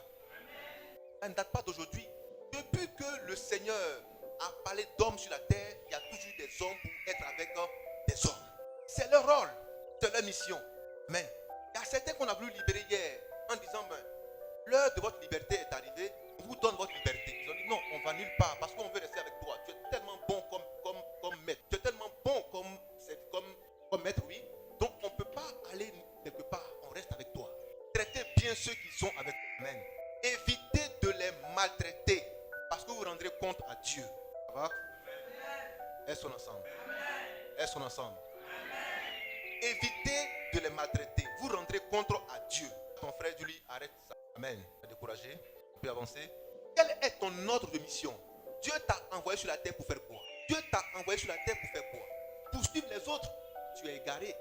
Ça ne date pas d'aujourd'hui. Depuis que le Seigneur a parlé d'hommes sur la terre, il y a toujours des hommes pour être avec des hommes. C'est leur rôle, c'est leur mission. Mais il y a certains qu'on a voulu libérer hier en disant l'heure de votre liberté est arrivée, on vous donne votre liberté. Ils ont dit non, on ne va nulle part parce qu'on veut rester avec toi. Tu es tellement bon comme maître. Tu es tellement bon comme maître, oui. Donc on ne peut pas aller quelque part, on reste avec toi. Traitez bien ceux qui sont avec vous. Amen. Évitez de les maltraiter parce que vous rendrez compte à Dieu. Ça va? Est-ce qu'on est ensemble? Est-ce qu'on est ensemble? Évitez de les maltraiter. Vous rendrez compte à Dieu. Ton frère dit lui, arrête ça. Amen. Tu es découragé? Tu peux avancer? Quel est ton ordre de mission? Dieu t'a envoyé sur la terre pour faire quoi? Dieu t'a envoyé sur la terre pour faire quoi? Pour suivre les autres. Tu es égaré.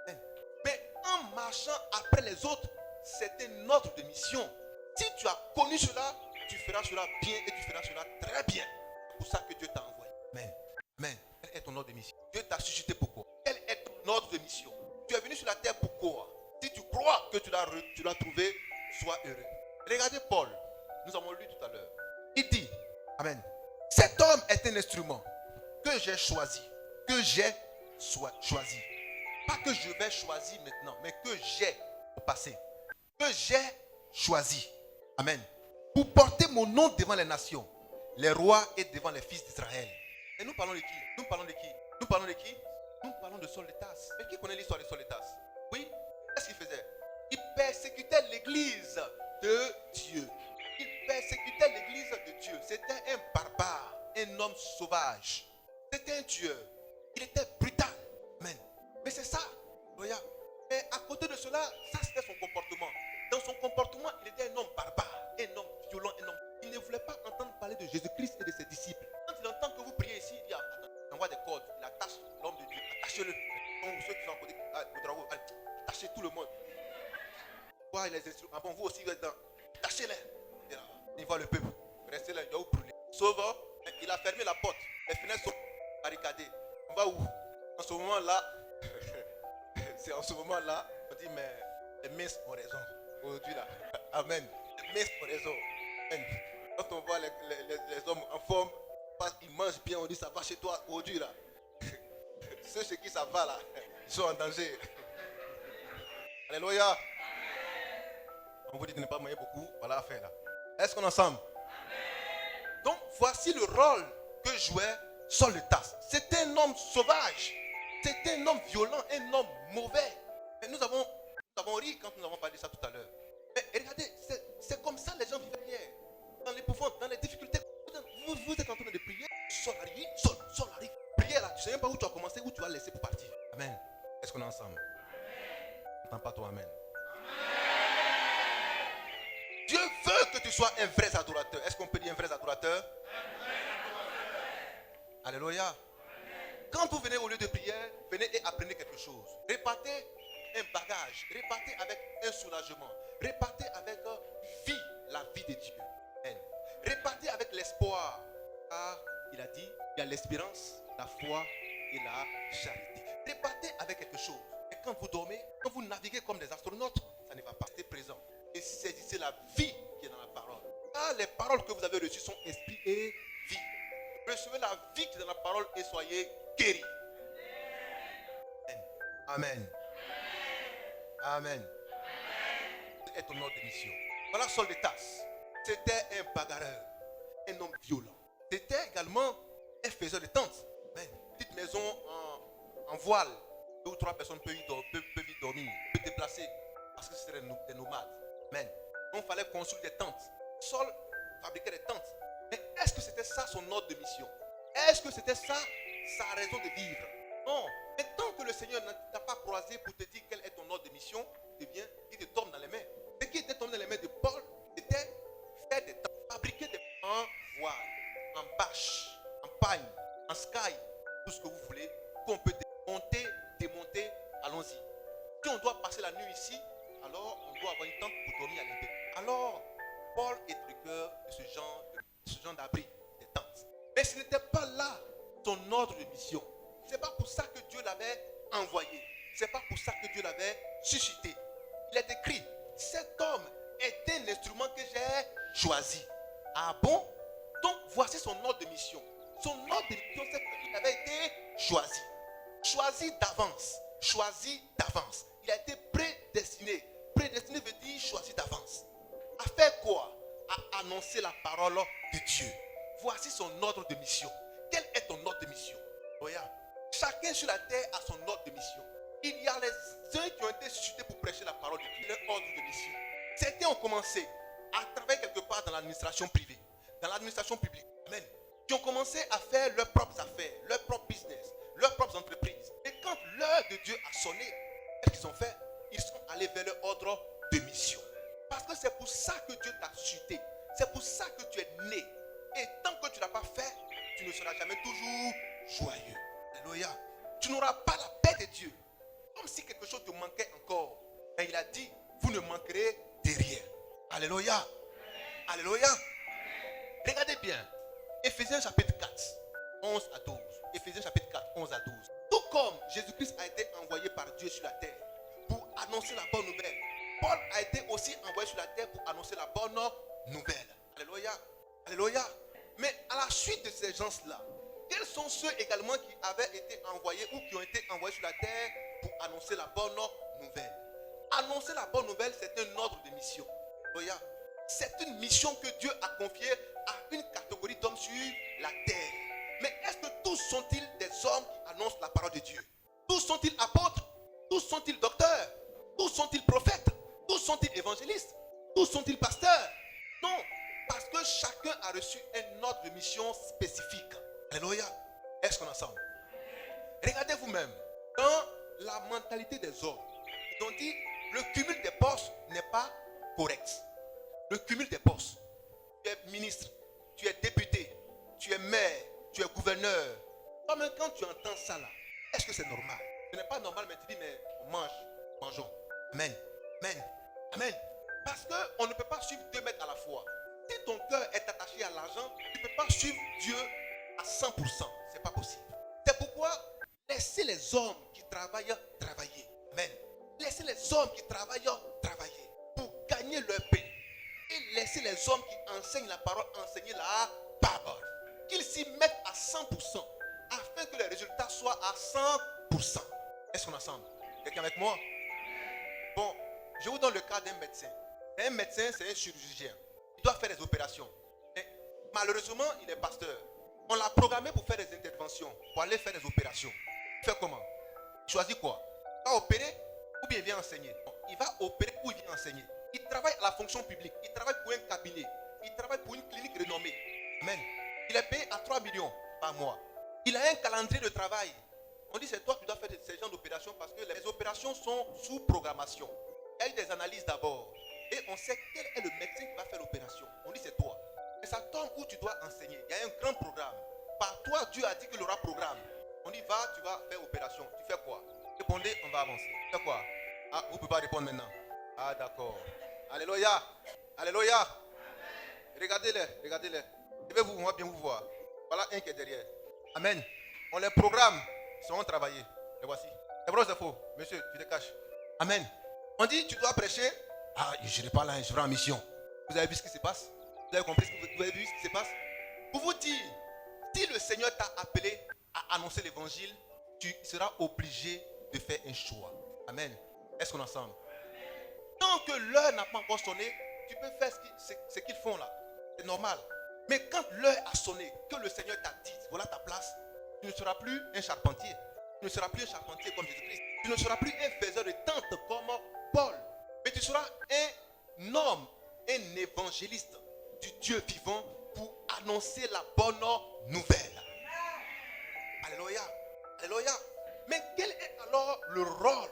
Amen. Mais en marchant après les autres, c'est un ordre de mission. Si tu as connu cela, tu feras cela bien et tu feras cela très bien. C'est pour ça que Dieu t'a envoyé. Amen. Amen. Quel est ton ordre de mission? Dieu t'a suscité pourquoi? Quel est ton ordre de mission? Tu es venu sur la terre pourquoi? Si tu crois que tu l'as trouvé, sois heureux. Regardez Paul. Nous avons lu tout à l'heure. Il dit, amen, cet homme est un instrument que j'ai choisi. Que j'ai choisi. Pas que je vais choisir maintenant, mais que j'ai au passé. Que j'ai choisi. Amen. Pour porter mon nom devant les nations, les rois et devant les fils d'Israël. Et nous parlons de qui? Nous parlons de qui? Nous parlons de qui? Nous parlons de Saul de Tarse. Mais qui connaît l'histoire de Saul de Tarse? Oui? Qu'est-ce qu'il faisait? Il persécutait l'église de Dieu. Il persécutait l'église de Dieu. C'était un barbare, un homme sauvage. C'était un tueur. Il était brutal. Amen. Mais c'est ça. Regarde. Mais à côté de cela, ça c'était son comportement. Dans son comportement, il était un homme barbare, un homme violent, un homme. Il ne voulait pas entendre parler de Jésus-Christ et de ses disciples. Quand il entend que vous priez ici, il dit attends, il envoie des cordes, il attache l'homme de Dieu, attachez-le. Donc ceux qui sont à côté, au drapeau, attachez tout le monde. Voilà les instruments. Ah bon, vous aussi vous êtes dans. Attachez-les. Il voit le peuple. Restez là, il va vous brûler. Sauf, il a fermé la porte. Les fenêtres sont barricadées. On va où? En ce moment-là, c'est en ce moment-là, on dit mais les minces ont raison. Aujourd'hui là. Amen. Les minces ont raison. Amen. Quand on voit les hommes en forme, ils mangent bien, on dit ça va chez toi aujourd'hui là. Ceux chez qui ça va là, ils sont en danger. Alléluia. On vous dit de ne pas manger beaucoup, voilà l'affaire là. Est-ce qu'on est ensemble? Donc voici le rôle que jouait Saul de Tarse. C'était un homme sauvage. C'était un homme violent, un homme mauvais. Et nous avons ri quand nous avons parlé de ça tout à l'heure. Mais regardez, c'est comme ça les gens vivaient hier. Dans l'épouvante, dans les difficultés. Vous êtes en train de prier. Saul arrive, Saul arrive. Priez là, tu ne sais même pas où tu as commencé, où tu vas laisser pour partir. Amen. Est-ce qu'on est ensemble? N'entends pas toi, amen. Dieu veut que tu sois un vrai adorateur. Est-ce qu'on peut dire un vrai adorateur? Alléluia. Quand vous venez au lieu de prière, venez et apprenez quelque chose. Repartez un bagage. Repartez avec un soulagement. Repartez avec la vie de Dieu. Amen. Repartez avec l'espoir. Car il a dit, il y a l'espérance, la foi et la charité. Repartez avec quelque chose. Et quand vous dormez, quand vous naviguez comme des astronautes, ça ne va pas rester présent. Et saisissez la vie qui est dans la parole. Car les paroles que vous avez reçues sont esprit et vie. Recevez la vie qui est dans la parole et soyez guéris. Amen. Amen. C'est ton ordre de mission. Voilà Saul de Tarse. C'était un bagarreur, un homme violent. C'était également un faiseur de tentes. Une petite maison en voile. 2 ou 3 personnes peuvent y dormir, peuvent déplacer. parce que c'était des nomades. Amen. Donc il fallait construire des tentes. Saul fabriquait des tentes. Mais est-ce que c'était ça son ordre de mission? Est-ce que c'était ça sa raison de vivre? Non. Mais tant que le Seigneur ne t'a pas croisé pour te dire quel est ton ordre de mission, eh bien, il te tombe dans les mains. Ce qui était tombé dans les mains de Paul, c'était faire des tentes, fabriquer des en voile, en bâche, en paille, en sky, tout ce que vous voulez, qu'on peut monter, démonter, allons-y. Si on doit passer la nuit ici, alors on doit avoir une tente pour dormir à l'intérieur. Alors, Paul est le cœur de ce genre d'abri, des tentes. Mais ce n'était pas là son ordre de mission. Ce n'est pas pour ça que Dieu l'avait envoyé. Ce n'est pas pour ça que Dieu l'avait suscité. Il est écrit, cet homme est un instrument que j'ai choisi. Ah bon? Donc voici son ordre de mission. Son ordre de mission, c'est qu'il avait été choisi. Choisi d'avance. Choisi d'avance. Il a été prédestiné. Prédestiné veut dire choisi d'avance. À faire quoi? À annoncer la parole de Dieu. Voici son ordre de mission. Quel est ton ordre de mission? Regarde. Chacun sur la terre a son ordre de mission. Il y a les uns qui ont été suscités pour prêcher la parole de Dieu. Leur ordre de mission. Certains ont commencé à travailler quelque part dans l'administration privée, dans l'administration publique. Amen. Qui ont commencé à faire leurs propres affaires, leurs propres business, leurs propres entreprises. Et quand l'heure de Dieu a sonné, qu'est-ce qu'ils ont fait? Ils sont allés vers leur ordre de mission. Parce que c'est pour ça que Dieu t'a suscité. C'est pour ça que tu es né. Et tant que tu ne l'as pas fait, tu ne seras jamais toujours joyeux. Alléluia. Tu n'auras pas la paix de Dieu. Comme si quelque chose te manquait encore. Et il a dit, vous ne manquerez de rien. Alléluia. Alléluia. Regardez bien. Éphésiens chapitre 4, 11 à 12. Éphésiens chapitre 4, 11 à 12. Tout comme Jésus-Christ a été envoyé par Dieu sur la terre pour annoncer la bonne nouvelle, Paul a été aussi envoyé sur la terre pour annoncer la bonne nouvelle. Alléluia. Alléluia. Mais à la suite de ces gens-là, quels sont ceux également qui avaient été envoyés ou qui ont été envoyés sur la terre pour annoncer la bonne nouvelle? Annoncer la bonne nouvelle, c'est un ordre de mission. Alléluia. C'est une mission que Dieu a confiée à une catégorie d'hommes sur la terre. Mais est-ce que tous sont-ils des hommes qui annoncent la parole de Dieu? Tous sont-ils apôtres? Tous sont-ils docteurs? Tous sont-ils prophètes? Tous sont-ils évangélistes? Tous sont-ils pasteurs? Non, parce que chacun a reçu un ordre de mission spécifique. Alléluia. Est-ce qu'on est ensemble? Regardez vous-même. Dans la mentalité des hommes, ils ont dit le cumul des postes n'est pas correct. Le cumul des postes. Tu es ministre, tu es député, tu es maire, tu es gouverneur. Comme quand tu entends ça là, est-ce que c'est normal? Ce n'est pas normal, mais tu dis, mais on mange, mangeons. Amen. Amen. Amen. Parce qu'on ne peut pas suivre 2 mètres à la fois. Si ton cœur est attaché à l'argent, tu ne peux pas suivre Dieu à 100%. Ce n'est pas possible. C'est pourquoi laissez les hommes qui travaillent travailler. Amen. Laissez les hommes qui travaillent travailler pour gagner leur pain. Et laissez les hommes qui enseignent la parole enseigner la parole. Qu'ils s'y mettent à 100% afin que les résultats soient à 100%. Est-ce qu'on est ensemble? Quelqu'un avec moi? Bon, je vous donne le cas d'un médecin. Un médecin, c'est un chirurgien. Il doit faire des opérations. Mais malheureusement, il est pasteur. On l'a programmé pour faire des interventions, pour aller faire des opérations. Il fait comment? Il choisit quoi? Il va opérer ou bien il vient enseigner? Il va opérer ou il vient enseigner. Il travaille à la fonction publique. Il travaille pour un cabinet. Il travaille pour une clinique renommée. Amen. Il est payé à 3 millions par mois. Il a un calendrier de travail. On dit c'est toi qui dois faire ces genres d'opérations parce que les opérations sont sous programmation. Il y a eu des analyses d'abord. Et on sait quel est le médecin qui va faire l'opération. On dit c'est toi. Et ça tombe où tu dois enseigner. Il y a un grand programme. Par toi, Dieu a dit qu'il aura programme. On y va, tu vas faire opération. Tu fais quoi? Répondez, on va avancer. Tu fais quoi? Ah, vous ne pouvez pas répondre maintenant. Ah, d'accord. Alléluia. Alléluia. Regardez-les, regardez-les. Je vais vous, on va bien vous voir. Voilà un qui est derrière. Amen. On les programme. Ils seront travaillés. Les voici. C'est vrai ou c'est faux? Monsieur, tu te caches. Amen. On dit, tu dois prêcher. Ah, je ne serai pas là, je serai en mission. Vous avez vu ce qui se passe? Vous avez compris vous avez vu ce qui se passe? Pour vous dire, si le Seigneur t'a appelé à annoncer l'évangile, tu seras obligé de faire un choix. Amen. Est-ce qu'on est ensemble? Tant que l'heure n'a pas encore sonné, tu peux faire ce qu'ils font là. C'est normal. Mais quand l'heure a sonné, que le Seigneur t'a dit, voilà ta place, tu ne seras plus un charpentier. Tu ne seras plus un charpentier comme Jésus-Christ. Tu ne seras plus un faiseur de tentes comme Paul. Mais tu seras un homme, un évangéliste du Dieu vivant pour annoncer la bonne nouvelle. Alléluia. Alléluia. Mais quel est alors le rôle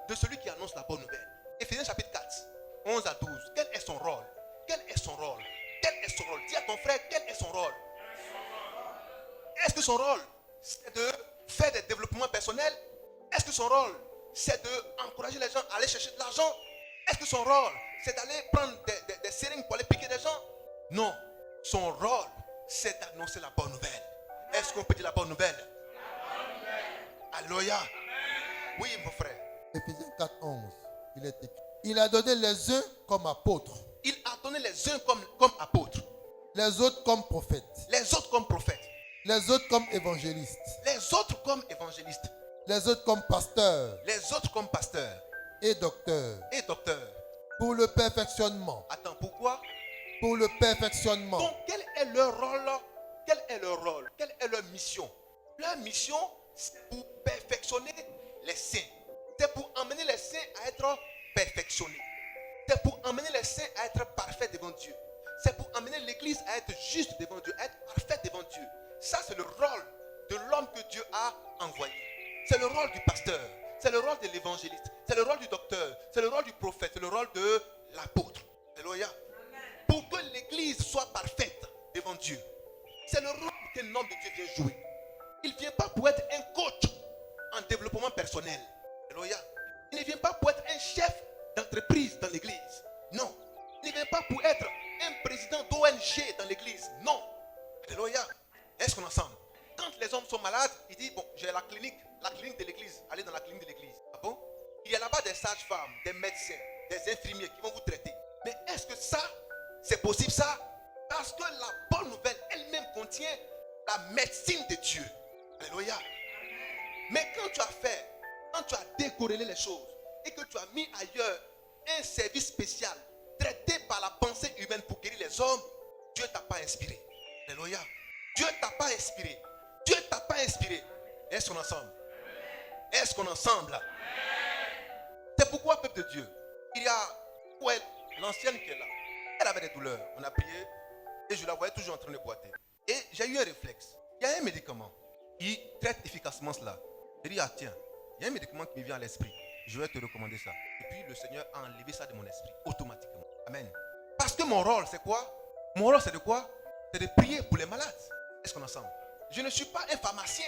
de celui qui annonce la bonne nouvelle? Éphésiens chapitre 4, 11 à 12. Quel est son rôle? Quel est son rôle? Quel est son rôle? Dis à ton frère, quel est son rôle? Est-ce que son rôle, c'est de faire des développements personnels? Est-ce que son rôle, c'est d'encourager les gens à aller chercher de l'argent? Est-ce que son rôle, c'est d'aller prendre des seringues pour aller piquer des gens? Non. Son rôle, c'est d'annoncer la bonne nouvelle. Est-ce qu'on peut dire la bonne nouvelle? Alléluia. Oui, mon frère. Éphésiens 4, 11. Il est écrit. Il a donné les uns comme apôtres. Il a donné les uns comme apôtres. Les autres comme prophètes. Les autres comme prophètes. Les autres comme évangélistes. Les autres comme évangélistes. Les autres comme pasteurs. Les autres comme pasteurs. Et docteurs. Et docteurs. Pour le perfectionnement. Attends, pourquoi? Pour le perfectionnement. Donc, quel est leur rôle? Quel est leur rôle? Quelle est leur mission? Leur mission, c'est pour perfectionner les saints. C'est pour emmener les saints à être perfectionnés. C'est pour emmener les saints à être parfaits devant Dieu. C'est pour emmener l'église à être juste devant Dieu, à être parfaite devant Dieu. Ça, c'est le rôle de l'homme que Dieu a envoyé. C'est le rôle du pasteur. C'est le rôle de l'évangéliste. C'est le rôle du docteur. C'est le rôle du prophète. C'est le rôle de l'apôtre. Alléluia. Pour que l'église soit parfaite devant Dieu. C'est le rôle qu'un homme de Dieu vient jouer. Il ne vient pas pour être un coach en développement personnel. Alléluia. Il ne vient pas pour être un chef d'entreprise dans l'église. Non. Il ne vient pas pour être un président d'ONG dans l'église. Non. Alléluia. Est-ce qu'on est ensemble? Quand les hommes sont malades, il dit, bon, j'ai la clinique de l'église. Allez dans la clinique de l'église. Ah bon? Il y a là-bas des sages-femmes, des médecins, des infirmiers qui vont vous traiter. Mais est-ce que ça, c'est possible ça? Parce que la bonne nouvelle elle-même contient la médecine de Dieu. Alléluia. Mais quand tu as décorrélé les choses et que tu as mis ailleurs un service spécial traité par la pensée humaine pour guérir les hommes, Dieu ne t'a pas inspiré. Alléluia. Dieu ne t'a pas inspiré. Dieu ne t'a pas inspiré. Est-ce qu'on est ensemble? Est-ce qu'on est ensemble? C'est pourquoi, peuple de Dieu, il y a l'ancienne qui est là. Elle avait des douleurs. On a prié et je la voyais toujours en train de boiter. Et j'ai eu un réflexe. Il y a un médicament qui traite efficacement cela. J'ai dit, ah tiens, il y a un médicament qui me vient à l'esprit. Je vais te recommander ça. Et puis le Seigneur a enlevé ça de mon esprit automatiquement. Amen. Parce que mon rôle, c'est quoi? Mon rôle, c'est de quoi? C'est de prier pour les malades. Est-ce qu'on est ensemble? Je ne suis pas un pharmacien.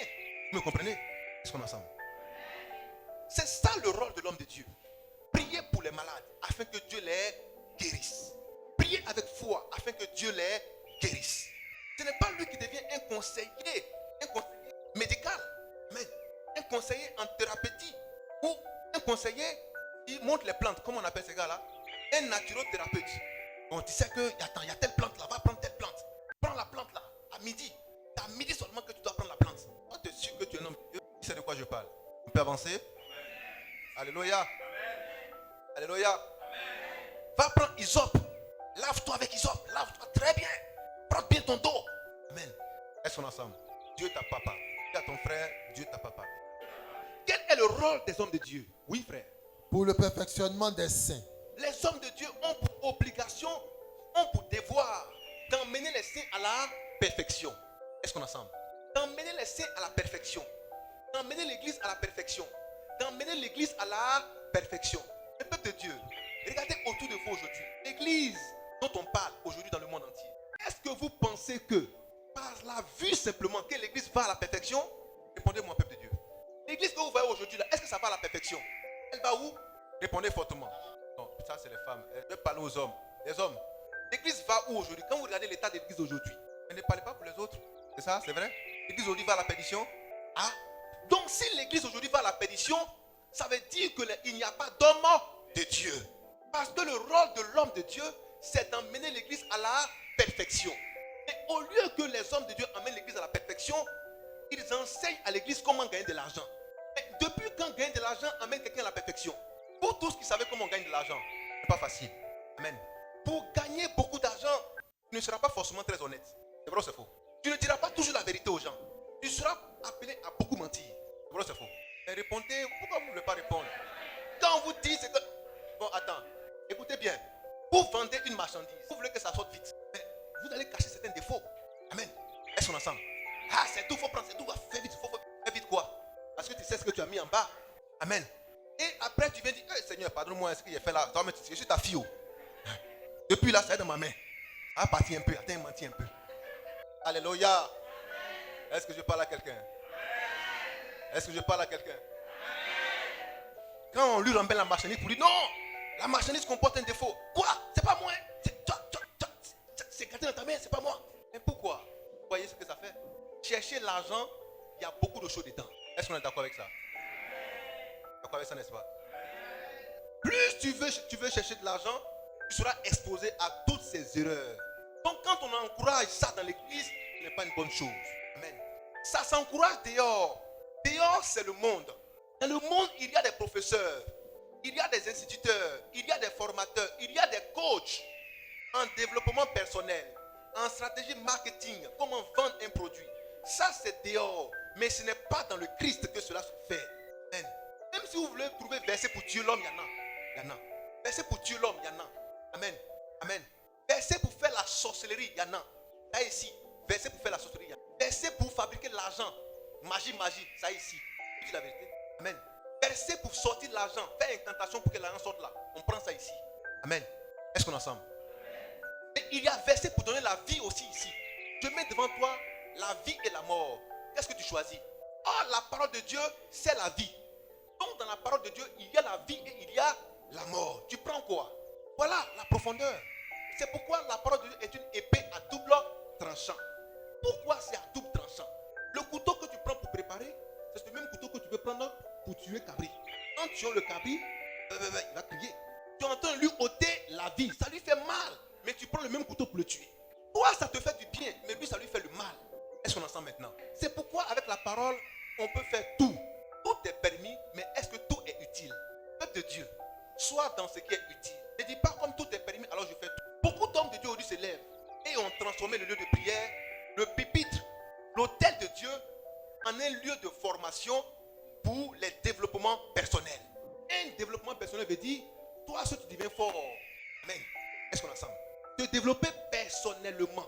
Vous me comprenez? Est-ce qu'on est ensemble? C'est ça le rôle de l'homme de Dieu. Prier pour les malades afin que Dieu les guérisse. Prier avec foi afin que Dieu les guérisse. Ce n'est pas lui qui devient un conseiller médical, mais un conseiller en thérapeutique ou un conseiller qui montre les plantes. Comment on appelle ces gars-là? Un naturothérapeute. Bon, tu sais que, attends, il y a telle plante là, va prendre telle plante. Prends la plante là, à midi. C'est à midi seulement que tu dois prendre la plante. Toi, tu es sûr que tu es un homme. Tu sais de quoi je parle. On peut avancer? Alléluia. Amen. Alléluia. Amen. Va prendre Hysope. Lave-toi avec Hysope. Lave-toi très bien. Prends bien ton dos. Amen. Est-ce qu'on est ensemble? Dieu t'a papa. Dis à ton frère, Dieu t'a papa. Quel est le rôle des hommes de Dieu? Oui, frère. Pour le perfectionnement des saints. Les hommes de Dieu ont pour obligation, ont pour devoir d'emmener les saints à la perfection. Est-ce qu'on est ensemble? D'emmener les saints à la perfection. D'emmener l'église à la perfection. D'emmener l'église à la perfection. Le peuple de Dieu, regardez autour de vous aujourd'hui. L'église dont on parle aujourd'hui dans le monde entier. Est-ce que vous pensez que par la vue simplement que l'église va à la perfection? Répondez-moi, peuple de Dieu. L'église que vous voyez aujourd'hui là, est-ce que ça va à la perfection? Elle va où? Répondez fortement. Non, ça c'est les femmes. Je vais parler aux hommes. Les hommes. L'église va où aujourd'hui? Quand vous regardez l'état de l'église aujourd'hui, ne parlez pas pour les autres. C'est ça, c'est vrai? L'église aujourd'hui va à la perdition. Ah? Donc si l'église aujourd'hui va à la perdition, ça veut dire qu'il n'y a pas d'homme de Dieu. Parce que le rôle de l'homme de Dieu, c'est d'emmener l'église à la perfection. Et au lieu que les hommes de Dieu emmènent l'église à la perfection, ils enseignent à l'église comment gagner de l'argent. Mais depuis quand gagner de l'argent amène quelqu'un à la perfection? Pour tous qui savent comment on gagne de l'argent, ce n'est pas facile. Amen. Pour gagner beaucoup d'argent, tu ne seras pas forcément très honnête. C'est vrai ou c'est faux? Tu ne diras pas toujours la vérité aux gens. Tu seras appelé à beaucoup mentir. C'est vrai ou c'est faux? Mais répondez, pourquoi vous ne voulez pas répondre? Quand on vous dit, c'est que... Bon, attends. Écoutez bien. Vous vendez une marchandise. Vous voulez que ça sorte vite. Mais vous allez cacher certains défauts. Amen. Est-ce qu'on est ensemble? Ah, c'est tout, il faut prendre, c'est tout. Fais vite, fais vite quoi? Parce que tu sais ce que tu as mis en bas. Amen. Et après, tu viens dire, hey, Seigneur, pardonne-moi, ce que j'ai fait là. Je suis ta fille. Oh. Depuis là, ça est dans ma main. Ah, parti un peu, attends, menti un peu. Alléluia. Est-ce que je parle à quelqu'un? Est-ce que je parle à quelqu'un? Quand on lui ramène la marchandise pour lui, non, la marchandise comporte un défaut. Quoi? C'est pas moi. C'est gardé dans ta main, c'est pas moi. Mais pourquoi? Vous voyez ce que ça fait? Chercher l'argent, il y a beaucoup de choses dedans. Est-ce qu'on est d'accord avec ça? D'accord avec ça, n'est-ce pas? Plus tu veux chercher de l'argent, tu seras exposé à toutes ces erreurs. Donc quand on encourage ça dans l'église, ce n'est pas une bonne chose. Amen. Ça s'encourage dehors. Dehors, c'est le monde. Dans le monde, il y a des professeurs, il y a des instituteurs, il y a des formateurs, il y a des coachs en développement personnel, en stratégie marketing, comment vendre un produit. Ça, c'est dehors. Mais ce n'est pas dans le Christ que cela se fait. Amen. Même si vous voulez trouver verset pour tuer l'homme, il y en a. Il y en a. Verset pour tuer l'homme, il y en a. Amen. Amen. Verset pour faire la sorcellerie, il y en a. Là ici. Verset pour faire la sorcellerie, il y en a. Verset pour fabriquer de l'argent. Magie, ça ici. C'est la vérité. Amen. Verset pour sortir de l'argent. Faire une tentation pour que l'argent sorte là. On prend ça ici. Amen. Est-ce qu'on est ensemble? Et il y a verset pour donner la vie aussi ici. Je mets devant toi la vie et la mort. Qu'est-ce que tu choisis? Ah, la parole de Dieu, c'est la vie. Donc dans la parole de Dieu, il y a la vie et il y a la mort. Tu prends quoi? Voilà la profondeur. C'est pourquoi la parole de Dieu est une épée à double tranchant. Pourquoi c'est à double tranchant? Le couteau que tu prends pour préparer, c'est le même couteau que tu peux prendre pour tuer cabri. En tuant le cabri, il va crier. Tu entends lui ôter la vie, ça lui fait mal. Mais tu prends le même couteau pour le tuer. Toi, ça te fait du bien, mais lui, ça lui fait le mal. Est-ce qu'on en sent maintenant? C'est pourquoi avec la parole, on peut faire tout. Tout est permis, mais est-ce que tout est utile? Peuple de Dieu, sois dans ce qui est utile. Ne dis pas comme tout est permis, alors je fais tout. Beaucoup d'hommes de Dieu aujourd'hui se lèvent et ont transformé le lieu de prière, le pupitre, l'autel de Dieu en un lieu de formation pour les développements personnels. Un développement personnel veut dire, toi, ce que tu deviens fort. Amen. Est-ce qu'on est ensemble? Te développer personnellement.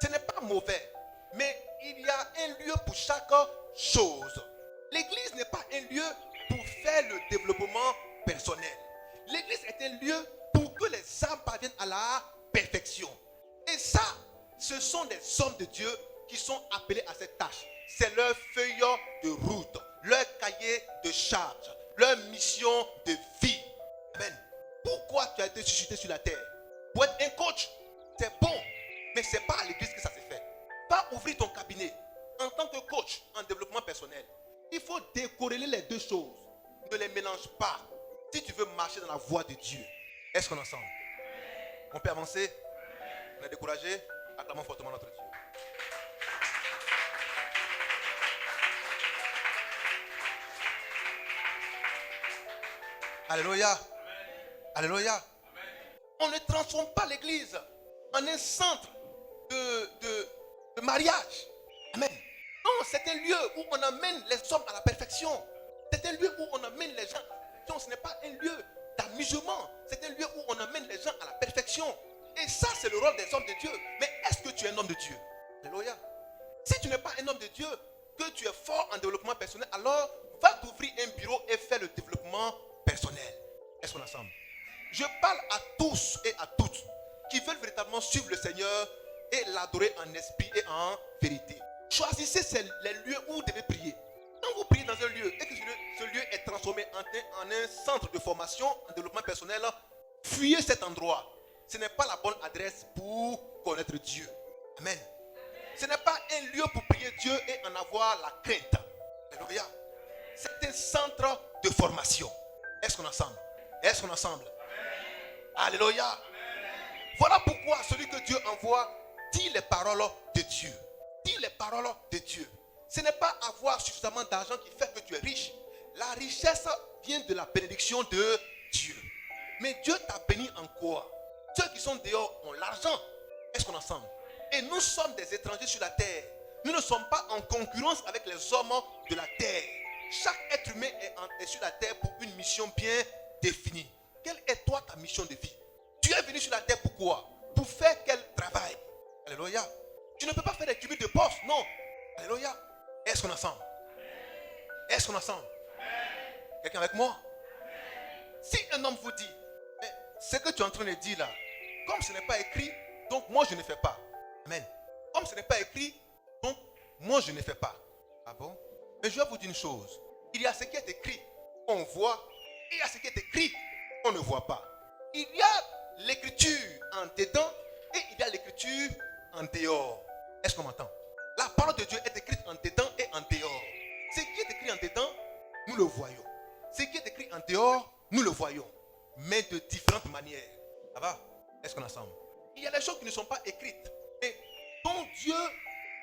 Ce n'est pas mauvais, mais il y a un lieu pour chaque chose. L'église n'est pas un lieu pour faire le développement personnel. L'église est un lieu pour que les âmes parviennent à la perfection. Et ça, ce sont des hommes de Dieu qui sont appelés à cette tâche. C'est leur feuille de route, leur cahier de charge, leur mission de vie. Amen. Pourquoi tu as été suscité sur la terre? Pour être un coach, c'est bon, mais ce n'est pas à l'église que ça se fait. Va ouvrir ton cabinet en tant que coach en développement personnel. Il faut décorréler les deux choses. Ne les mélange pas si tu veux marcher dans la voie de Dieu. Est-ce qu'on est ensemble? On peut avancer? On est découragé? Acclamons fortement notre Dieu. Alléluia. Alléluia. On ne transforme pas l'église en un centre de mariage. Amen. Non, c'est un lieu où on amène les hommes à la perfection. C'est un lieu où on amène les gens à la perfection. Ce n'est pas un lieu d'amusement. C'est un lieu où on amène les gens à la perfection. Et ça, c'est le rôle des hommes de Dieu. Mais est-ce que tu es un homme de Dieu? Alléluia. Si tu n'es pas un homme de Dieu, que tu es fort en développement personnel, alors va t'ouvrir un bureau et fais le développement personnel. Est-ce qu'on est ensemble? Je parle à tous et à toutes qui veulent véritablement suivre le Seigneur et l'adorer en esprit et en vérité. Choisissez les lieux où vous devez prier. Quand vous priez dans un lieu et que ce lieu est transformé en un centre de formation, en développement personnel, fuyez cet endroit. Ce n'est pas la bonne adresse pour connaître Dieu. Amen. Ce n'est pas un lieu pour prier Dieu et en avoir la crainte. Alléluia. C'est un centre de formation. Est-ce qu'on est ensemble? Est-ce qu'on est ensemble? Alléluia. Voilà pourquoi celui que Dieu envoie dit les paroles de Dieu. Dit les paroles de Dieu. Ce n'est pas avoir suffisamment d'argent qui fait que tu es riche. La richesse vient de la bénédiction de Dieu. Mais Dieu t'a béni en quoi? Ceux qui sont dehors ont l'argent. Est-ce qu'on est ensemble? Et nous sommes des étrangers sur la terre. Nous ne sommes pas en concurrence avec les hommes de la terre. Chaque être humain est sur la terre pour une mission bien définie. quelle est toi ta mission de vie? Tu es venu sur la terre pourquoi? Pour faire quel travail? Alléluia. Tu ne peux pas faire des cumuls de postes, non. Alléluia. Est-ce qu'on est ensemble? Est-ce qu'on est ensemble? Quelqu'un avec moi? Si un homme vous dit, mais ce que tu es en train de dire là, comme ce n'est pas écrit, donc moi je ne fais pas. Amen. Comme ce n'est pas écrit, donc moi je ne fais pas. Ah bon? Mais je vais vous dire une chose. Il y a ce qui est écrit, on voit, et il y a ce qui est écrit, on ne voit pas. Il y a l'écriture en dedans et il y a l'écriture en dehors. Est-ce qu'on m'entend? La parole de Dieu est écrite en dedans et en dehors. Ce qui est écrit en dedans, nous le voyons. Ce qui est écrit en dehors, nous le voyons. Mais de différentes manières. Ça va? Est-ce qu'on est ensemble? Il y a des choses qui ne sont pas écrites, mais dont Dieu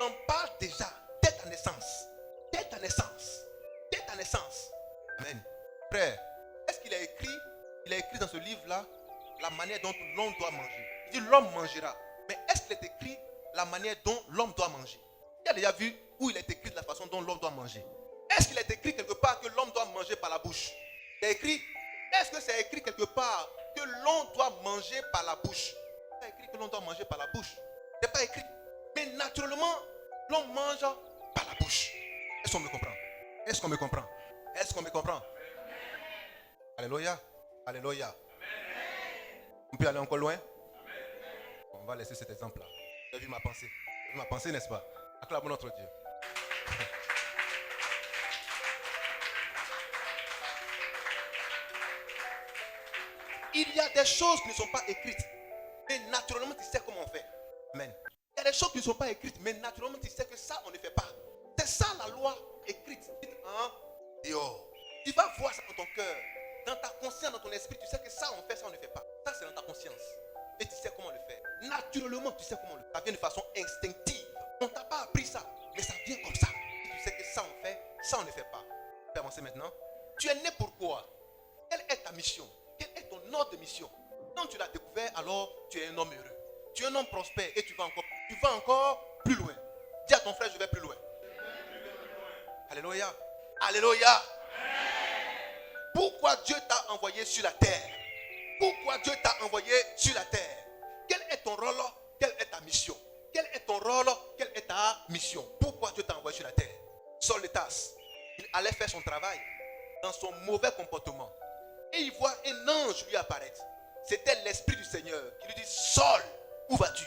en parle déjà dès ta naissance. Dès ta naissance. Dès ta naissance. Amen. Frère, est-ce qu'il a écrit? Il a écrit dans ce livre-là la manière dont l'homme doit manger. Il dit l'homme mangera. Mais est-ce qu'il est écrit la manière dont l'homme doit manger? Il a déjà vu où il est écrit de la façon dont l'homme doit manger. Est-ce qu'il est écrit quelque part que l'homme doit manger par la bouche? C'est écrit. Est-ce que c'est écrit quelque part que l'on doit manger par la bouche? C'est écrit que l'on doit manger par la bouche. Ce n'est pas écrit. Mais naturellement, l'on mange par la bouche. Est-ce qu'on me comprend? Est-ce qu'on me comprend? Est-ce qu'on me comprend? Alléluia. Alléluia. On peut aller encore loin? On va laisser cet exemple-là. Vous avez vu ma pensée? Vous avez vu ma pensée, n'est-ce pas? Acclamons notre Dieu. Il y a des choses qui ne sont pas écrites. Mais naturellement, tu sais comment on fait. Amen. Il y a des choses qui ne sont pas écrites. Mais naturellement, tu sais que ça, on ne fait pas. C'est ça la loi écrite. En dehors. Tu vas voir ça dans ton cœur. Dans ta conscience, dans ton esprit, tu sais que ça, on fait, ça, on ne fait pas. Ça, c'est dans ta conscience. Et tu sais comment le faire. Naturellement, tu sais comment le faire. Ça vient de façon instinctive. On ne t'a pas appris ça. Mais ça vient comme ça. Et tu sais que ça, on fait, ça, on ne fait pas. On peut avancer maintenant. Tu es né pourquoi? Quelle est ta mission? Quel est ton ordre de mission? Quand tu l'as découvert, alors tu es un homme heureux. Tu es un homme prospère et tu vas encore plus loin. Dis à ton frère, je vais plus loin. Alléluia. Alléluia. Pourquoi Dieu t'a envoyé sur la terre? Pourquoi Dieu t'a envoyé sur la terre? Quel est ton rôle? Quelle est ta mission? Quel est ton rôle? Quelle est ta mission? Pourquoi Dieu t'a envoyé sur la terre? Saul de Tarse, il allait faire son travail dans son mauvais comportement. Et il voit un ange lui apparaître. C'était l'Esprit du Seigneur qui lui dit: Saul, où vas-tu?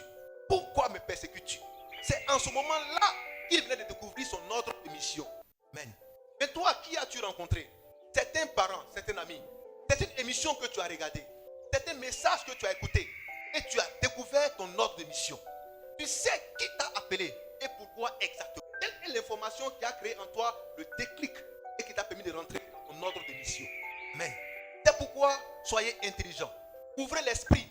Pourquoi me persécutes-tu? C'est en ce moment-là qu'il venait de découvrir son ordre de mission. Amen. Mais toi, qui as-tu rencontré? C'est un parent, c'est un ami. C'est une émission que tu as regardée. C'est un message que tu as écouté. Et tu as découvert ton ordre de mission. Tu sais qui t'a appelé et pourquoi exactement. Quelle est l'information qui a créé en toi le déclic et qui t'a permis de rentrer dans ton ordre de mission? Amen. C'est pourquoi soyez intelligents. Ouvrez l'esprit.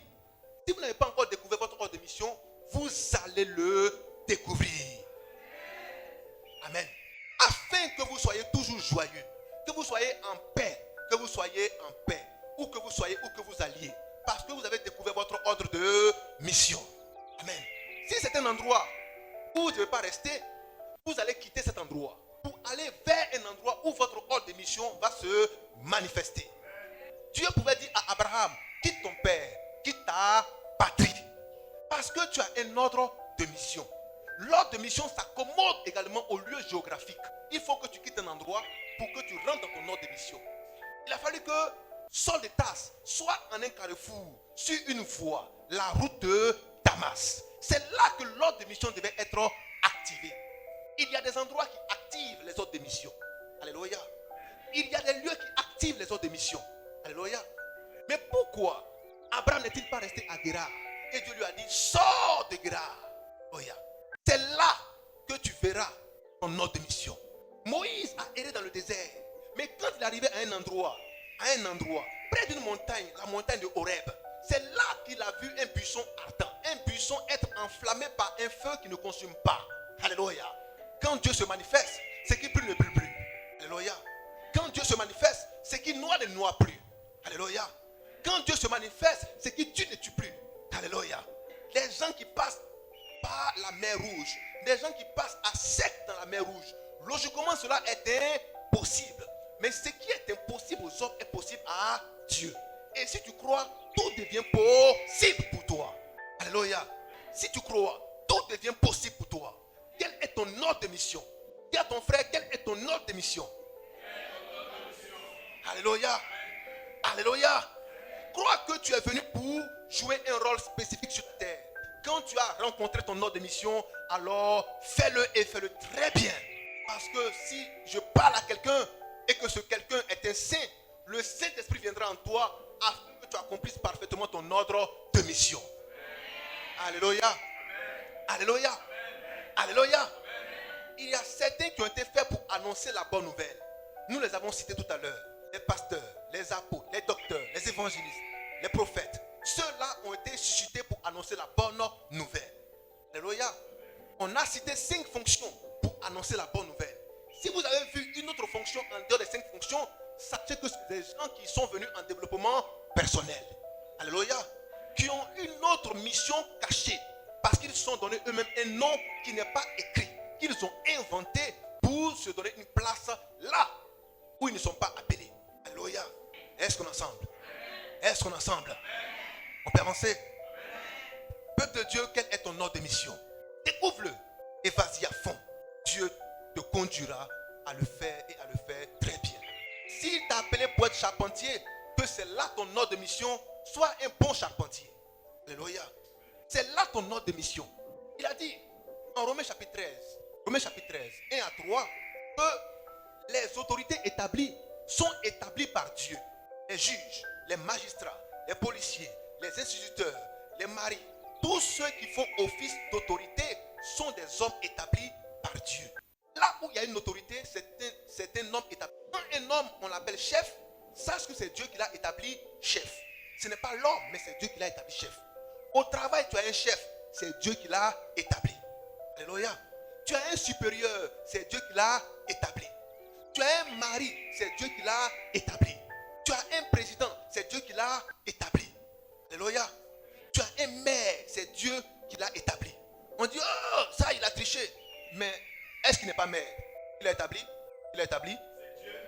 Si vous n'avez pas encore découvert votre ordre de mission, vous allez le découvrir. Amen. Afin que vous soyez toujours joyeux, que vous soyez en paix, que vous soyez en paix, où que vous soyez, où que vous alliez, parce que vous avez découvert votre ordre de mission. Amen. Si c'est un endroit où vous ne devez pas rester, vous allez quitter cet endroit pour aller vers un endroit où votre ordre de mission va se manifester. Dieu pouvait dire à Abraham: quitte ton père, quitte ta patrie, parce que tu as un ordre de mission. L'ordre de mission s'accommode également au lieu géographique. Il faut que tu quittes un endroit pour que tu rentres dans ton ordre de mission. Il a fallu que Saul de Tarse soit en un carrefour, sur une voie, la route de Damas. C'est là que l'ordre de mission devait être activé. Il y a des endroits qui activent les ordres de mission. Alléluia. Il y a des lieux qui activent les ordres de mission. Alléluia. Mais pourquoi Abraham n'est-il pas resté à Guérar? Et Dieu lui a dit: sors de Guérar. Alléluia. C'est là que tu verras ton ordre de mission. Moïse a erré dans le désert. Mais quand il est arrivé à un endroit, près d'une montagne, la montagne de Horeb, c'est là qu'il a vu un buisson ardent. Un buisson être enflammé par un feu qui ne consume pas. Alléluia. Quand Dieu se manifeste, ce qui brûle ne brûle plus. Alléluia. Quand Dieu se manifeste, ce qui noie ne noie plus. Alléluia. Quand Dieu se manifeste, ce qui tue ne tue plus. Alléluia. Les gens qui passent par la mer Rouge, des gens qui passent à sec dans la mer Rouge, logiquement cela est impossible. Mais ce qui est impossible aux hommes est possible à Dieu. Et si tu crois, tout devient possible pour toi. Alléluia. Si tu crois, tout devient possible pour toi. Quel est ton ordre de mission? Dis à ton frère, quel est ton ordre de mission? Alléluia. Alléluia. Crois que tu es venu pour jouer un rôle spécifique sur la terre. Quand tu as rencontré ton ordre de mission, alors fais-le et fais-le très bien. Parce que si je parle à quelqu'un et que ce quelqu'un est un saint, le Saint-Esprit viendra en toi afin que tu accomplisses parfaitement ton ordre de mission. Alléluia. Alléluia. Alléluia. Il y a certains qui ont été faits pour annoncer la bonne nouvelle. Nous les avons cités tout à l'heure. Les pasteurs, les apôtres, les docteurs, les évangélistes, les prophètes. Ceux-là ont été suscités pour annoncer la bonne nouvelle. Alléluia. On a cité 5 fonctions pour annoncer la bonne nouvelle. Si vous avez vu une autre fonction en dehors des 5 fonctions, sachez que c'est des gens qui sont venus en développement personnel. Alléluia. Qui ont une autre mission cachée. Parce qu'ils se sont donné eux-mêmes un nom qui n'est pas écrit. Qu'ils ont inventé pour se donner une place là où ils ne sont pas appelés. Alléluia. Est-ce qu'on est ensemble? Est-ce qu'on est ensemble? On peut avancer. Peuple de Dieu, quel est ton ordre de mission? Découvre-le et vas-y à fond. Dieu te conduira à le faire et à le faire très bien. S'il t'a appelé pour être charpentier, que c'est là ton ordre de mission, sois un bon charpentier. Alléluia. C'est là ton ordre de mission. Il a dit en Romains chapitre 13, 1 à 3, que les autorités établies sont établies par Dieu. Les juges, les magistrats, les policiers, les instituteurs, les maris, tous ceux qui font office d'autorité sont des hommes établis par Dieu. Là où il y a une autorité, c'est un homme établi. Quand un homme, on l'appelle chef, sache que c'est Dieu qui l'a établi chef. Ce n'est pas l'homme, mais c'est Dieu qui l'a établi chef. Au travail, tu as un chef, c'est Dieu qui l'a établi. Alléluia. Tu as un supérieur, c'est Dieu qui l'a établi. Tu as un mari, c'est Dieu qui l'a établi. Tu as un président, c'est Dieu qui l'a établi. Alléluia. Tu as un maire, c'est Dieu qui l'a établi. On dit, oh, ça, il a triché. Mais est-ce qu'il n'est pas maire? Qui l'a établi? Qui l'a établi? C'est Dieu.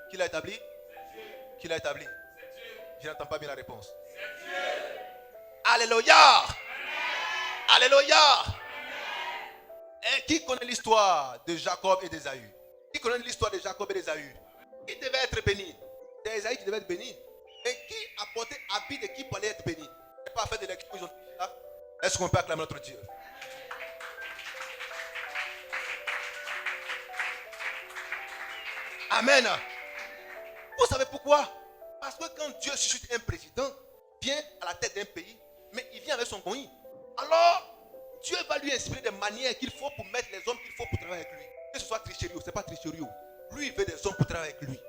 Qui l'a établi? C'est Dieu. Qui l'a établi? C'est Dieu. Je n'entends pas bien la réponse. C'est Dieu. Alléluia. Amen. Alléluia. Amen. Et qui connaît l'histoire de Jacob et d'Ésaü? Qui connaît l'histoire de Jacob et d'Ésaü? Qui devait être béni? C'est Ésaü qui devait être béni. Et qui a porté habit de qui pour aller être béni? C'est pas fait de l'élection, ils ont dit là. Est-ce qu'on peut acclamer notre Dieu? Amen. Vous savez pourquoi? Parce que quand Dieu suscite un président, vient à la tête d'un pays, mais il vient avec son coin. Alors, Dieu va lui inspirer des manières qu'il faut pour mettre les hommes qu'il faut pour travailler avec lui. Que ce soit tricherie, ce n'est pas tricherie. Lui, il veut des hommes pour travailler avec lui.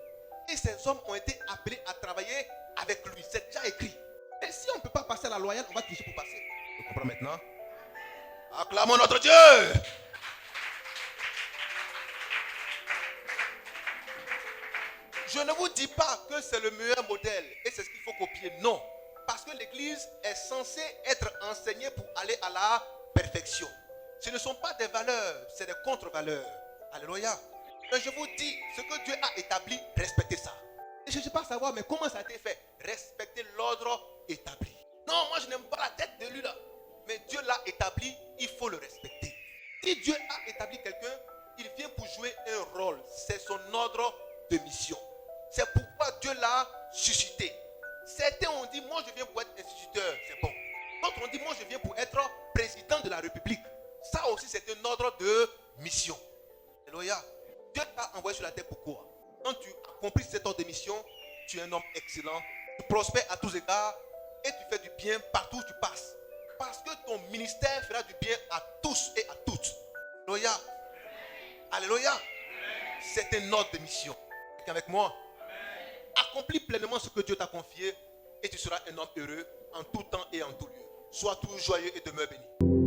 Et ces hommes ont été appelés à travailler avec lui. C'est déjà écrit. Et si on ne peut pas passer à la loyale, on va tricher pour passer. Tu comprends maintenant? Acclamons notre Dieu. Je ne vous dis pas que c'est le meilleur modèle et c'est ce qu'il faut copier. Non. Parce que l'église est censée être enseignée pour aller à la perfection. Ce ne sont pas des valeurs, c'est des contre-valeurs. Alléluia. Mais je vous dis, ce que Dieu a établi, respectez ça. Et je ne sais pas savoir, mais comment ça a été fait? Respectez l'ordre établi. Non, moi je n'aime pas la tête de lui là. Mais Dieu l'a établi, il faut le respecter. Si Dieu a établi quelqu'un, il vient pour jouer un rôle. C'est son ordre de mission. C'est pourquoi Dieu l'a suscité. Certains ont dit, moi je viens pour être instituteur, c'est bon. D'autres ont dit, moi je viens pour être président de la République. Ça aussi c'est un ordre de mission. Alléluia. Dieu t'a envoyé sur la terre pourquoi? Quand tu accomplis cet ordre de mission, tu es un homme excellent, tu prospères à tous égards et tu fais du bien partout où tu passes. Parce que ton ministère fera du bien à tous et à toutes. Alléluia. Alléluia. C'est un ordre de mission. Quelqu'un avec moi? Accomplis pleinement ce que Dieu t'a confié et tu seras un homme heureux en tout temps et en tout lieu. Sois toujours joyeux et demeure béni.